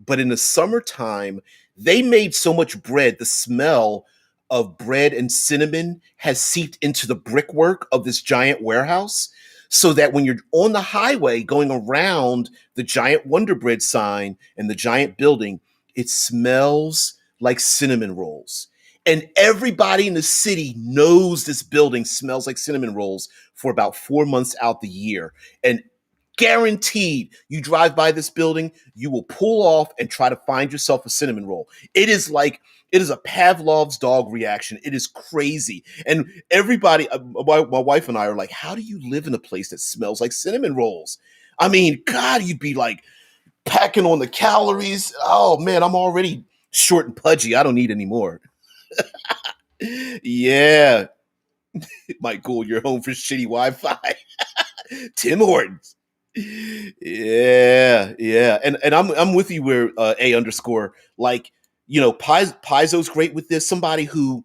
but in the summertime, they made so much bread, the smell of bread and cinnamon has seeped into the brickwork of this giant warehouse. So that when you're on the highway going around the giant Wonder Bread sign and the giant building, it smells like cinnamon rolls. And everybody in the city knows this building smells like cinnamon rolls for about 4 months out the year. And guaranteed, you drive by this building, you will pull off and try to find yourself a cinnamon roll. It is a Pavlov's dog reaction. It is crazy. And everybody, my wife and I are like, how do you live in a place that smells like cinnamon rolls? I mean, God, you'd be like packing on the calories. Oh man, I'm already short and pudgy. I don't need any more. Yeah. Mike Gould, you're home for shitty Wi-Fi. Tim Hortons. Yeah, yeah. And I'm with you where A underscore, like, Paizo's great with this. Somebody who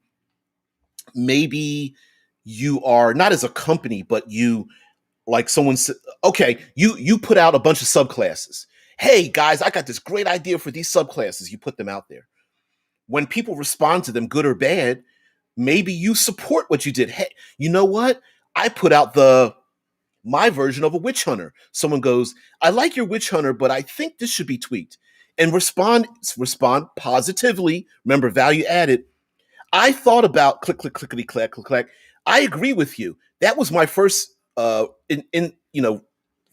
maybe you are not as a company, but you like someone said, okay, you put out a bunch of subclasses. Hey guys, I got this great idea for these subclasses. You put them out there. When people respond to them, good or bad, maybe you support what you did. Hey, you know what? I put out my version of a witch hunter. Someone goes, I like your witch hunter, but I think this should be tweaked. and respond positively. Remember, value added. I thought about click, click, clickety, clack, click, clack. I agree with you. That was my first in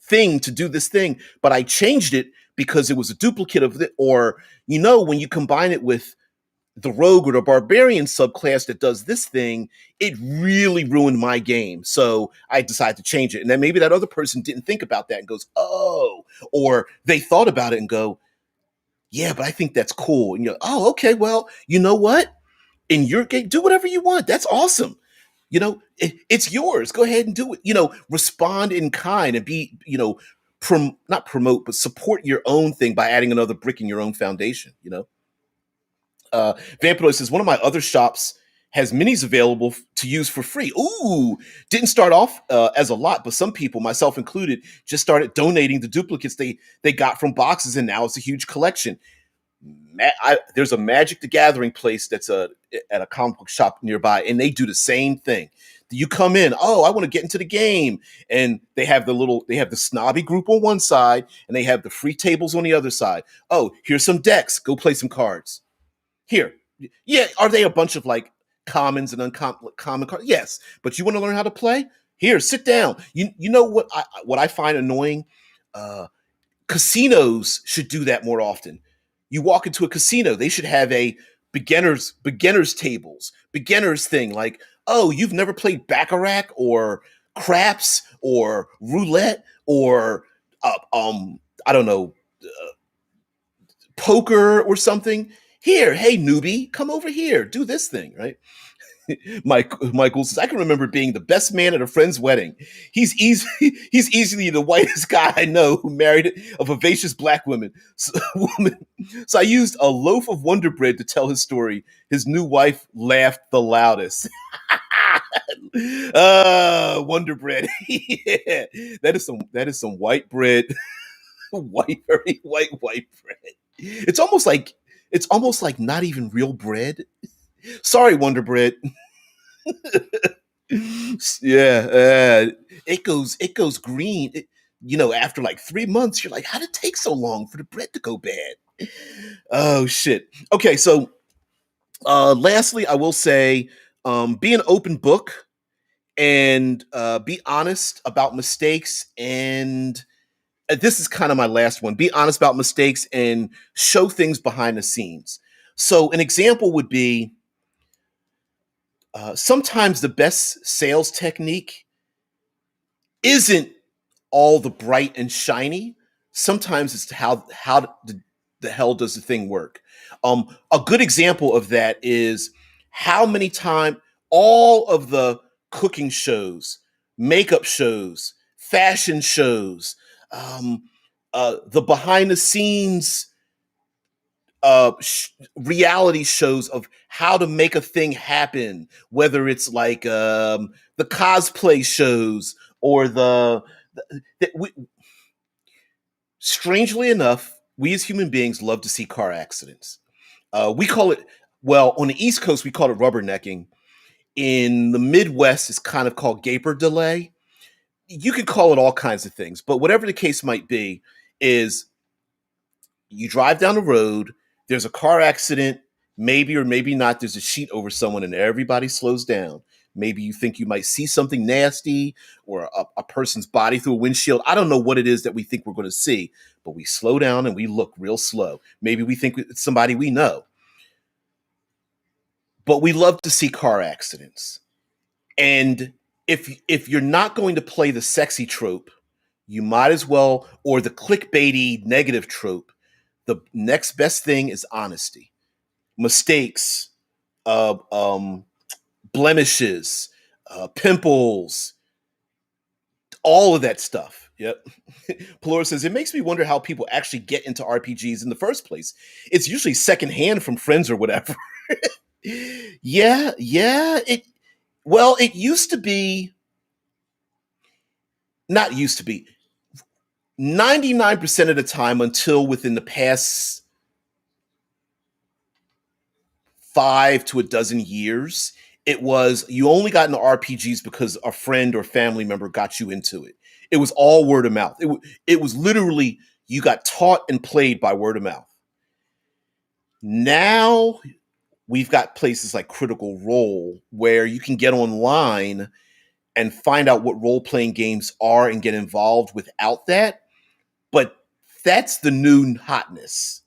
thing to do this thing, but I changed it because it was a duplicate of it. Or when you combine it with the rogue or the barbarian subclass that does this thing, it really ruined my game. So I decided to change it. And then maybe that other person didn't think about that and goes, oh, or they thought about it and go, yeah, but I think that's cool. And you're, oh, okay, well, you know what? In your game, do whatever you want. That's awesome. It's yours. Go ahead and do it. Respond in kind and be, not promote, but support your own thing by adding another brick in your own foundation. Vampiro says, one of my other shops has minis available to use for free. Ooh, didn't start off as a lot, but some people, myself included, just started donating the duplicates they got from boxes, and now it's a huge collection. There's a Magic the Gathering place that's at a comic book shop nearby, and they do the same thing. You come in, oh, I want to get into the game, and they have the snobby group on one side, and they have the free tables on the other side. Oh, here's some decks. Go play some cards. Here, yeah, are they a bunch of like commons and uncommon cards? Yes, but you want to learn how to play? Here, sit down. You know what I find annoying? Casinos should do that more often. You walk into a casino, they should have a beginners tables, beginners thing, like, oh, you've never played baccarat or craps or roulette or I don't know, poker or something. Here, hey newbie, come over here, do this thing, right? Michael says, I can remember being the best man at a friend's wedding. He's easily the whitest guy I know who married a vivacious black woman. So I used a loaf of Wonder Bread to tell his story. His new wife laughed the loudest. Wonder Bread. Yeah, that is some white bread. Very white bread. It's almost like not even real bread. Sorry, Wonder Bread. Yeah, it goes green. After like 3 months, you're like, how did it take so long for the bread to go bad? Oh shit. Okay, so lastly, I will say, be an open book and be honest about mistakes. And this is kind of my last one. Be honest about mistakes and show things behind the scenes. So an example would be, sometimes the best sales technique isn't all the bright and shiny. Sometimes it's how the hell does the thing work? A good example of that is how many times all of the cooking shows, makeup shows, fashion shows, the behind the scenes reality shows of how to make a thing happen, whether it's like the cosplay shows or strangely enough, we as human beings love to see car accidents. We call it, well, on the East Coast, we call it rubbernecking. In the Midwest, it's kind of called gaper delay. You could call it all kinds of things, but whatever the case might be, is you drive down the road, there's a car accident, maybe or maybe not, there's a sheet over someone and everybody slows down. Maybe you think you might see something nasty or a person's body through a windshield. I don't know what it is that we think we're going to see, but we slow down and we look real slow. Maybe we think it's somebody we know. But we love to see car accidents. And if you're not going to play the sexy trope, you might as well, or the clickbaity negative trope. The next best thing is honesty. Mistakes, uh, um, blemishes, pimples, all of that stuff. Yep. Pelora says, it makes me wonder how people actually get into RPGs in the first place. It's usually secondhand from friends or whatever. Yeah. It used to be, not used to be, 99% of the time until within the past 5 to a dozen years, it was you only got into RPGs because a friend or family member got you into it. It was all word of mouth. It was literally you got taught and played by word of mouth. Now we've got places like Critical Role where you can get online and find out what role playing games are and get involved without that. But that's the new hotness,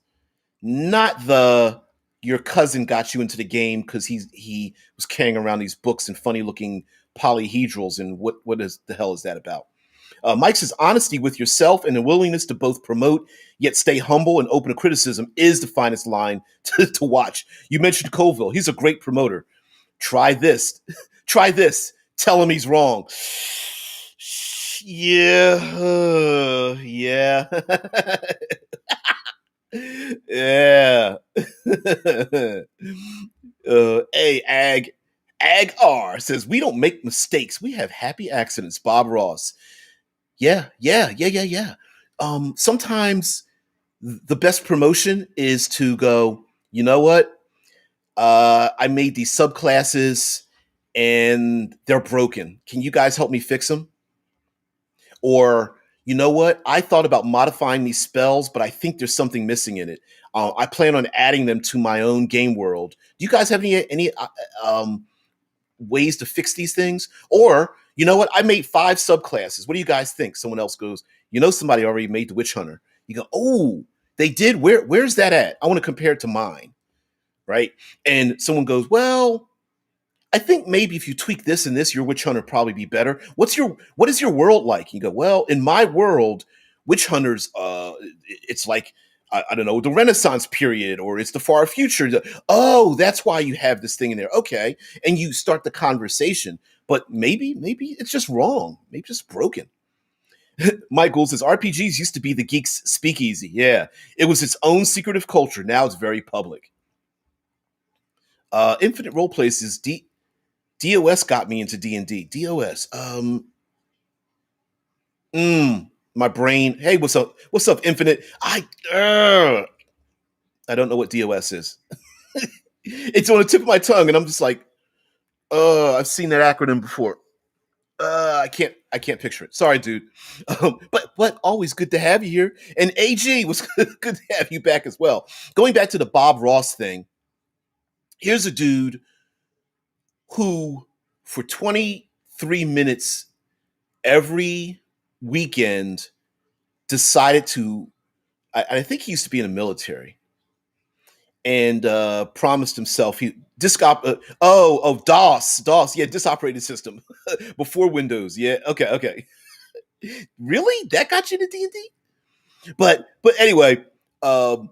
not the your cousin got you into the game because he was carrying around these books and funny looking polyhedrals and what is the hell is that about? Mike says honesty with yourself and the willingness to both promote yet stay humble and open to criticism is the finest line to watch. You mentioned Colville; he's a great promoter. Try this, try this. Tell him he's wrong. Yeah, yeah, yeah. Hey, Ag R says we don't make mistakes. We have happy accidents. Bob Ross. Yeah, yeah, yeah, yeah, yeah. Sometimes the best promotion is to go, you know what? I made these subclasses and they're broken. Can you guys help me fix them? Or, you know what? I thought about modifying these spells, but I think there's something missing in it. I plan on adding them to my own game world. Do you guys have any ways to fix these things? Or, you know what? I made 5 subclasses. What do you guys think? Someone else goes, you know, somebody already made the Witch Hunter. You go, oh, they did. Where's that at? I want to compare it to mine, right? And someone goes, well, I think maybe if you tweak this and this, your Witch Hunter probably be better. What is your world like? You go, well, in my world, Witch Hunters, it's like I don't know, the Renaissance period, or it's the far future. Oh, that's why you have this thing in there. Okay, and you start the conversation, but maybe it's just wrong. Maybe it's just broken. Michael says RPGs used to be the geeks' speakeasy. Yeah, it was its own secretive culture. Now it's very public. Infinite Role Plays DOS got me into D&D. DOS. My brain. Hey, what's up? What's up, Infinite? I don't know what DOS is. It's on the tip of my tongue, and I'm just like, I've seen that acronym before. I can't picture it. Sorry, dude. But always good to have you here. And AG was good to have you back as well. Going back to the Bob Ross thing, here's a dude who, for 23 minutes every weekend, decided to. I think he used to be in the military and promised himself he DOS, yeah, this operating system before Windows, yeah, okay, really that got you to D&D, but anyway, um,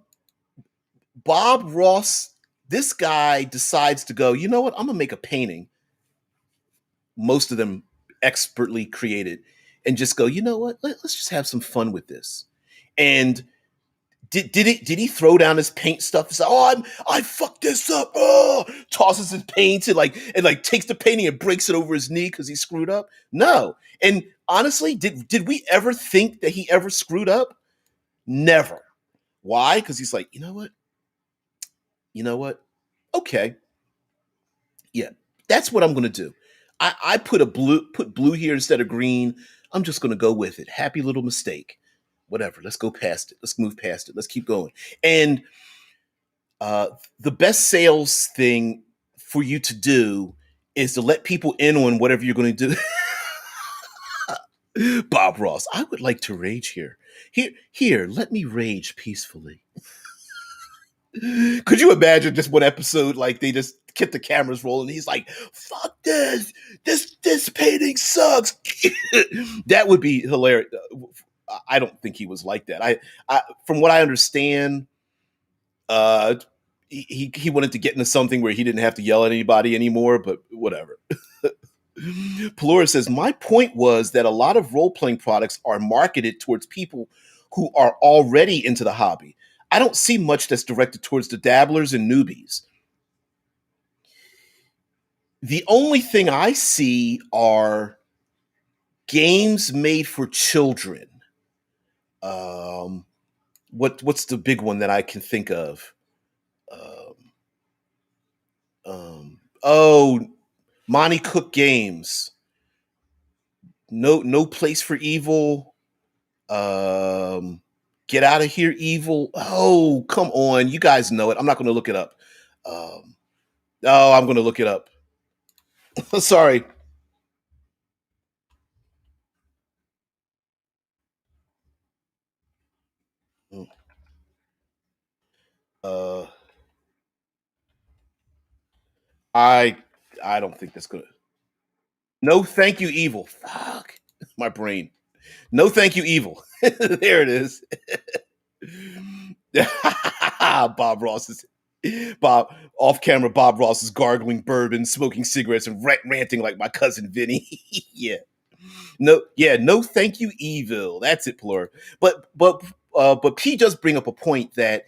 Bob Ross, this guy decides to go, you know what, I'm gonna make a painting, most of them expertly created, and just go, you know what, let's just have some fun with this. And did he throw down his paint stuff and say, "Oh, I fucked this up"? Oh, tosses his paint and takes the painting and breaks it over his knee because he screwed up. No. And honestly, did we ever think that he ever screwed up? Never. Why? Because he's like, you know what? You know what? Okay, yeah, that's what I'm gonna do. I put blue here instead of green. I'm just gonna go with it. Happy little mistake. Whatever. Let's go past it. Let's move past it. Let's keep going. And uh, the best sales thing for you to do is to let people in on whatever you're going to do. Bob Ross, I would like to rage here. Here, let me rage peacefully. Could you imagine just one episode like they just kept the cameras rolling? He's like, "Fuck this! This painting sucks." That would be hilarious. I don't think he was like that. From what I understand, uh, he wanted to get into something where he didn't have to yell at anybody anymore, but whatever. Pelora says, my point was that a lot of role playing products are marketed towards people who are already into the hobby. I don't see much that's directed towards the dabblers and newbies. The only thing I see are games made for children. Um, what's the big one that I can think of? Um, oh, Monty Cook games. No place for evil. Um, Get out of here, evil. Oh, come on. You guys know it. I'm not going to look it up. Um, oh, I'm going to look it up. Sorry. Uh, I I don't think that's gonna. No, thank you, evil. Fuck my brain. No, thank you, evil. There it is. Bob Ross is Bob off camera. Bob Ross is gargling bourbon, smoking cigarettes, and ranting like my cousin Vinny. Yeah. No, yeah, no, thank you, evil. That's it, Plur. But P does bring up a point that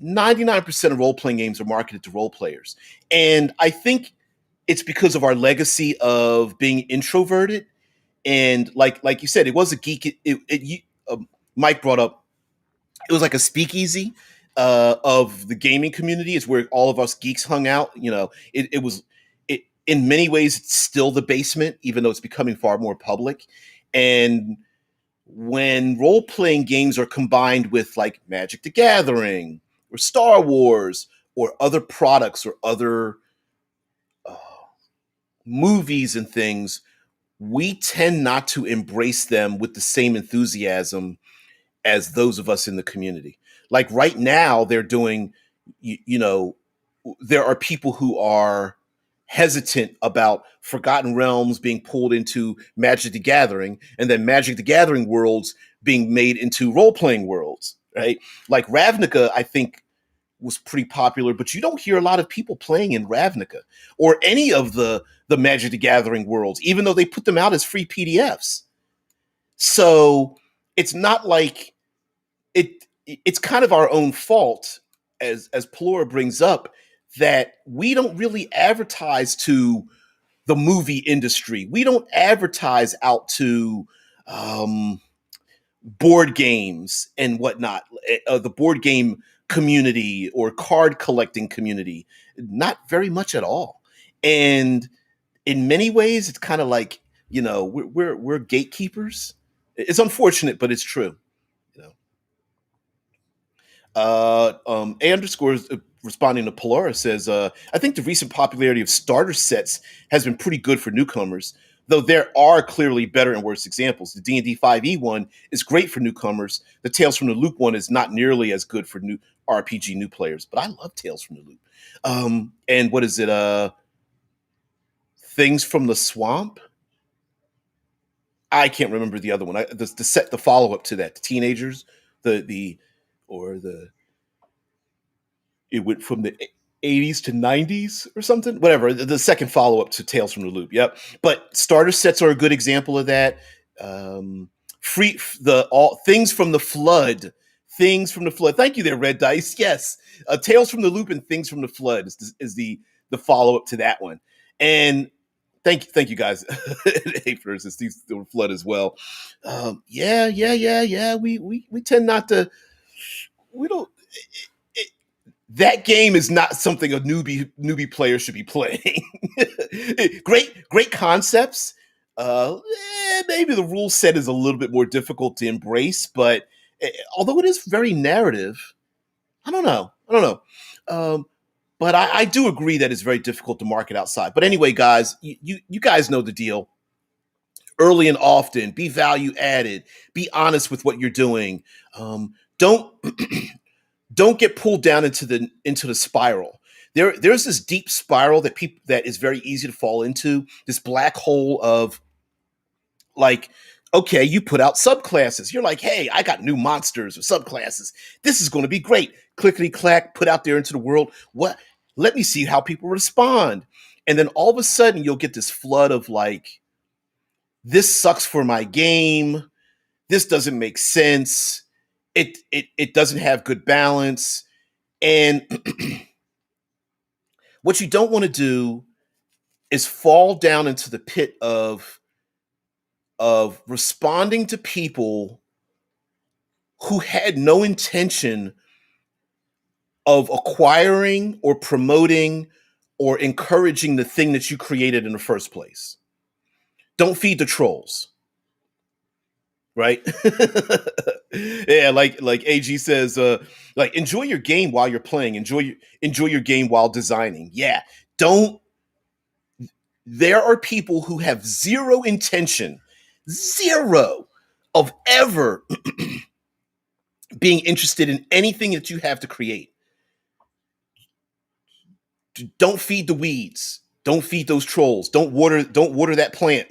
99% of role playing games are marketed to role players, and I think it's because of our legacy of being introverted and like you said, it was a geek. Mike brought up it was like a speakeasy of the gaming community. It's where all of us geeks hung out. It was it in many ways it's still the basement, even though it's becoming far more public. And when role playing games are combined with like Magic the Gathering or Star Wars or other products or other uh, movies and things, we tend not to embrace them with the same enthusiasm as those of us in the community. Like right now, they're doing, you know, there are people who are hesitant about Forgotten Realms being pulled into Magic the Gathering and then Magic the Gathering worlds being made into role playing worlds, right? Like Ravnica, I think was pretty popular, but you don't hear a lot of people playing in Ravnica or any of the Magic the Gathering worlds, even though they put them out as free PDFs. So it's not like it's kind of our own fault, as Plura brings up, that we don't really advertise to the movie industry. We don't advertise out to um, board games and whatnot, the board game community or card collecting community, not very much at all. And in many ways, it's kind of like we're gatekeepers. It's unfortunate, but it's true. You know, A underscores responding to Polaris says, I think the recent popularity of starter sets has been pretty good for newcomers, though there are clearly better and worse examples. The D&D 5e one is great for newcomers. The Tales from the Loop one is not nearly as good for new RPG new players, but I love Tales from the Loop. And what is it? Things from the Swamp? I can't remember the other one. The set, the follow up to that, the teenagers, the or the it went from the 80s to 90s or something, whatever. The second follow up to Tales from the Loop. Yep. But starter sets are a good example of that. Free the all things from the flood. Things from the flood. Thank you there, Red Dice. Yes, Tales from the Loop and Things from the Flood is the follow up to that one. And thank you guys. Apers is Things from the Flood as well. Yeah. We tend not to. We don't that game is not something a newbie player should be playing. Great concepts. Maybe the rule set is a little bit more difficult to embrace, but although it is very narrative, I don't know. But I do agree that it's very difficult to market outside. But anyway, guys, you guys know the deal. Early and often, be value added. Be honest with what you're doing. Don't don't get pulled down into the spiral. There's this deep spiral that is very easy to fall into. This black hole of like, okay, you put out subclasses. You're like, hey, I got new monsters or subclasses. This is going to be great. Clickety clack, put out there into the world. What? Let me see how people respond. And then all of a sudden, you'll get this flood of like, this sucks for my game. This doesn't make sense. It doesn't have good balance. And what you don't want to do is fall down into the pit of responding to people who had no intention of acquiring or promoting or encouraging the thing that you created in the first place. Don't feed the trolls, right? Yeah, like AG says, like enjoy your game while you're playing. Enjoy your game while designing. Yeah, don't. There are people who have zero intention, zero of ever being interested in anything that you have to create. Don't feed the weeds. Don't feed those trolls. Don't water that plant.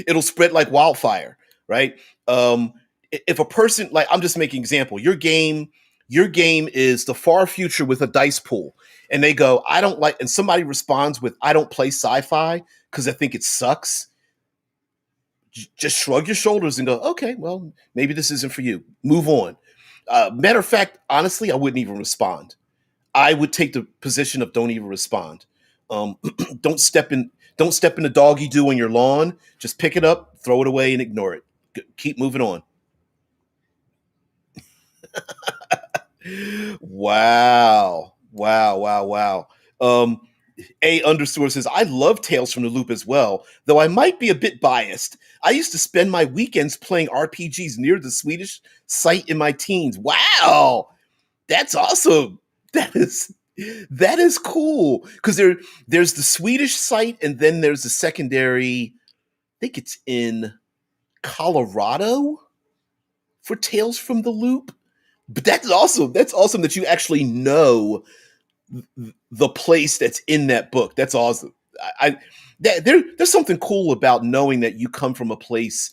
It'll spread like wildfire, right? Um, if a person, like, I'm just making an example, your game is the far future with a dice pool, and they go, I don't like, and somebody responds with, I don't play sci-fi because I think it sucks. Just shrug your shoulders and go, okay, well, maybe this isn't for you. Move on. Matter of fact, honestly, I wouldn't even respond. I would take the position of don't even respond. Um, don't step in. Don't step in the doggy do on your lawn. Just pick it up, throw it away, and ignore it. Keep moving on. Wow, wow, wow, wow. Um, A underscore says, I love Tales from the Loop as well, though I might be a bit biased. I used to spend my weekends playing RPGs near the Swedish site in my teens. Wow, that's awesome. That is cool because there's the Swedish site and then there's the secondary. I think it's in Colorado for Tales from the Loop. But that's awesome. That's awesome that you actually know the place that's in that book. That's awesome. There's something cool about knowing that you come from a place.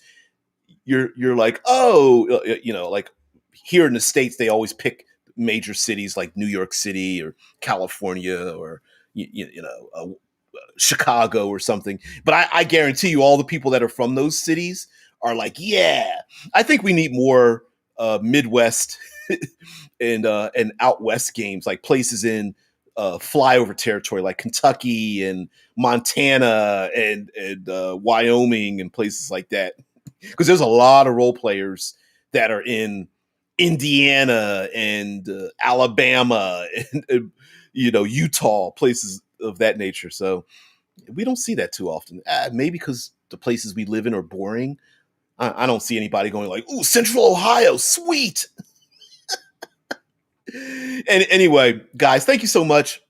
You're like, oh, like here in the States they always pick major cities like New York City or California or Chicago or something. But I guarantee you, all the people that are from those cities are like, yeah, I think we need more Midwest and out west games, like places in flyover territory, like Kentucky and Montana and Wyoming and places like that. Because there's a lot of role players that are in Indiana and Alabama and Utah, places of that nature. So we don't see that too often. Maybe because the places we live in are boring. I don't see anybody going like, "Ooh, Central Ohio, sweet." And anyway, guys, thank you so much.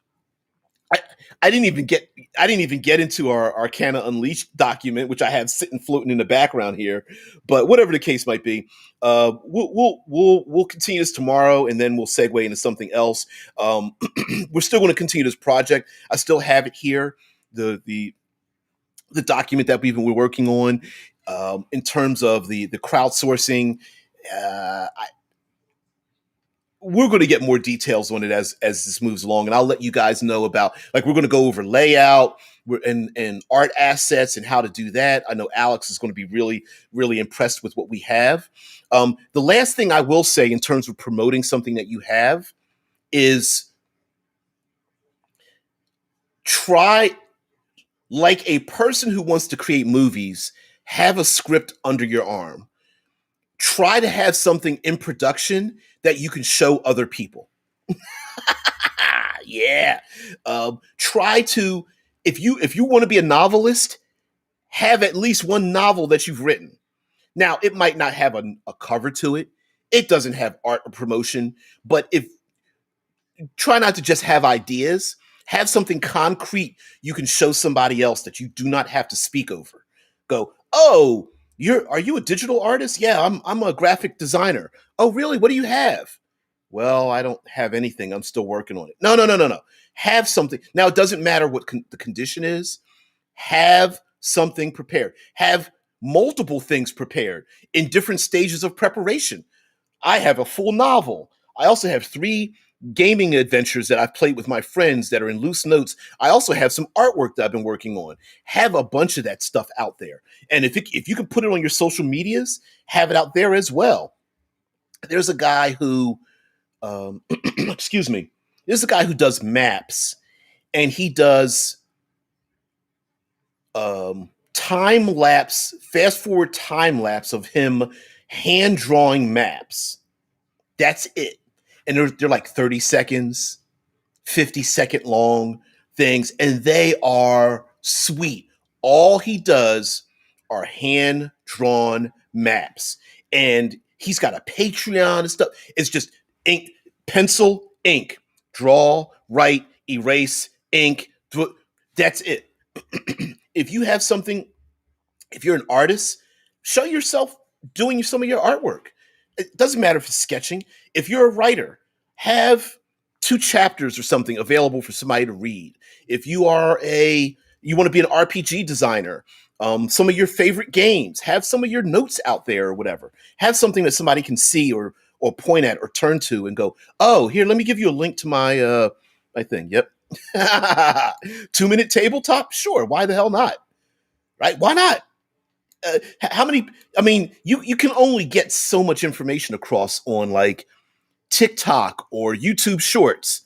I, I didn't even get into our Arcana Unleashed document, which I have sitting floating in the background here. But whatever the case might be, we'll continue this tomorrow, and then we'll segue into something else. We're still going to continue this project. I still have it here, the document that we've been working on, in terms of the crowdsourcing. We're going to get more details on it as this moves along, and I'll let you guys know about, like, we're going to go over layout and art assets and how to do that. I know Alex is going to be really, really impressed with what we have. The last thing I will say in terms of promoting something that you have is try, like a person who wants to create movies, have a script under your arm. Try to have something in production that you can show other people. Yeah. Try to, if you want to be a novelist, have at least one novel that you've written. Now, it might not have a cover to it. It doesn't have art or promotion, but if try not to just have ideas, have something concrete you can show somebody else that you do not have to speak over. Go, oh, are you a digital artist? Yeah, I'm a graphic designer. Oh, really? What do you have? Well, I don't have anything. I'm still working on it. No, no, no, no, no. Have something. Now, it doesn't matter what the condition is. Have something prepared. Have multiple things prepared in different stages of preparation. I have a full novel. I also have 3 gaming adventures that I've played with my friends that are in loose notes. I also have some artwork that I've been working on. Have a bunch of that stuff out there. And if you can put it on your social medias, have it out there as well. There's a guy who, excuse me, there's a guy who does maps, and he does time lapse, fast forward time lapse of him hand drawing maps. That's it. And they're like 30 seconds, 50-second long things, and they are sweet. All he does are hand drawn maps. and he's got a Patreon and stuff. It's just ink, pencil, ink, draw, write, erase, ink. That's it. If you have something, if you're an artist, show yourself doing some of your artwork. It doesn't matter if it's sketching. If you're a writer, have 2 chapters or something available for somebody to read. If you are you want to be an RPG designer, some of your favorite games, have some of your notes out there or whatever. Have something that somebody can see or point at or turn to and go, oh, here, let me give you a link to my thing. Yep. 2-minute tabletop? Sure. Why the hell not? Right? Why not? How many? I mean, you can only get so much information across on like TikTok or YouTube Shorts,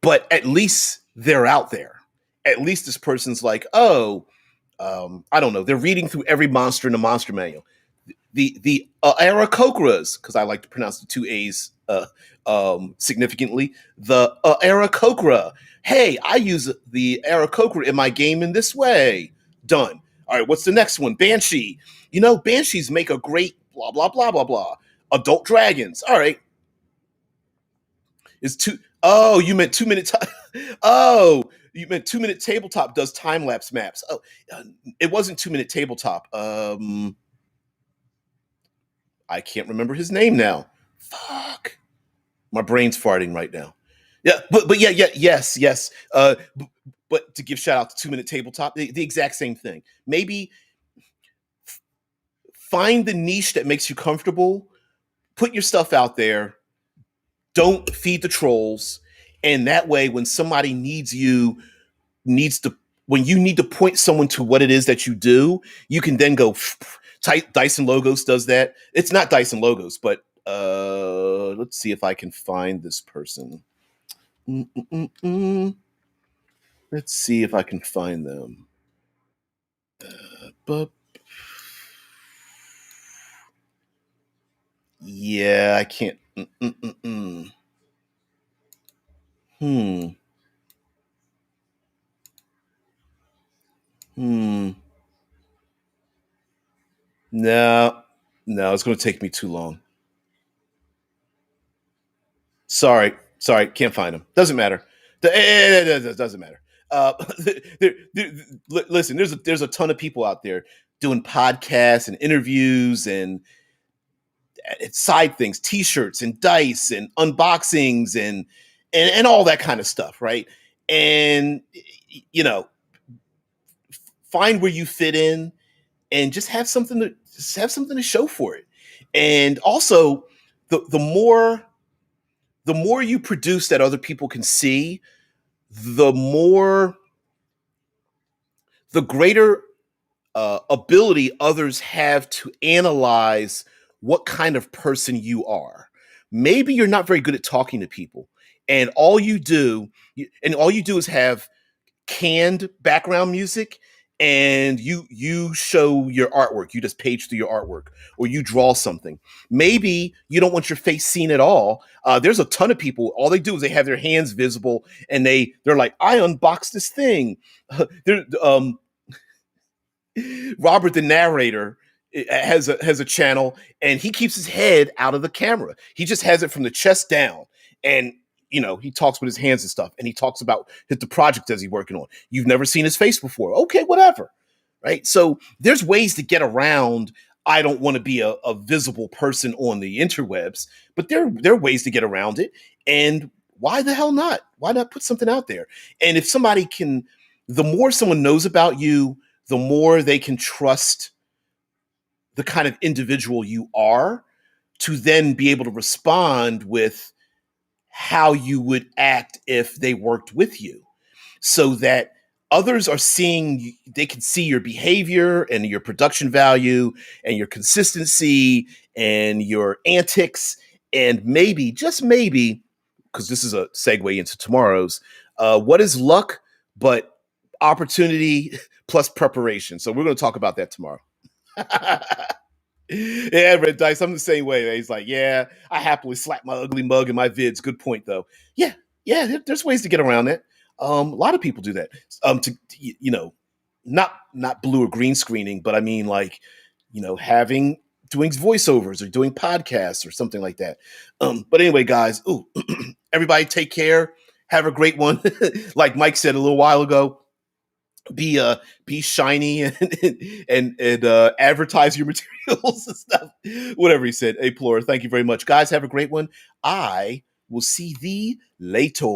but at least they're out there. At least this person's like, oh, I don't know. They're reading through every monster in the monster manual. The Aarakocras, because I like to pronounce the 2 A's significantly. The Aarakocra. Hey, I use the Aarakocra in my game in this way. Done. All right, what's the next one? Banshee. Banshees make a great blah, blah, blah, blah, blah. Adult dragons. All right. Oh, you meant 2-minute. Oh, you meant 2-minute tabletop does time lapse maps. Oh, it wasn't 2-minute tabletop. I can't remember his name now. Fuck. My brain's farting right now. Yeah, but yeah, yes. But to give shout out to 2-minute tabletop, the exact same thing. Maybe find the niche that makes you comfortable. Put your stuff out there. Don't feed the trolls. And that way, when somebody when you need to point someone to what it is that you do, you can then go. Dyson Logos does that. It's not Dyson Logos, but let's see if I can find this person. Let's see if I can find them. But yeah, I can't. Hmm. No, it's going to take me too long. Sorry, can't find them. Doesn't matter. It doesn't matter. Listen, there's a ton of people out there doing podcasts and interviews and side things, T-shirts and dice and unboxings and all that kind of stuff, right? And you know, find where you fit in and just have something to show for it. And also, the more you produce that other people can see, the greater ability others have to analyze what kind of person you are. Maybe you're not very good at talking to people, and all you do is have canned background music, and you show your artwork. You just page through your artwork, or you draw something. Maybe you don't want your face seen at all. There's a ton of people. All they do is they have their hands visible, and they're like, I unboxed this thing. There, Robert, the narrator, has a channel, and he keeps his head out of the camera. He just has it from the chest down, and he talks with his hands and stuff, and he talks about the project as he's working on. You've never seen his face before, okay, whatever, right? So there's ways to get around. I don't want to be a visible person on the interwebs, but there are ways to get around it. And why the hell not? Why not put something out there? And if somebody can, the more someone knows about you, the more they can trust the kind of individual you are to then be able to respond with how you would act if they worked with you, so that others are seeing, they can see your behavior and your production value and your consistency and your antics. And maybe, just maybe, because this is a segue into tomorrow's, what is luck but opportunity plus preparation. So we're going to talk about that tomorrow. Yeah, Red Dice, I'm the same way. Man. He's like, yeah, I happily slap my ugly mug in my vids. Good point, though. Yeah, there's ways to get around that. A lot of people do that. Not blue or green screening, but I mean, like, having doing voiceovers or doing podcasts or something like that. But anyway, guys, everybody take care. Have a great one. Like Mike said a little while ago, be shiny and advertise your materials and stuff. Whatever he said. Hey, Plora, thank you very much. Guys, have a great one. I will see thee later.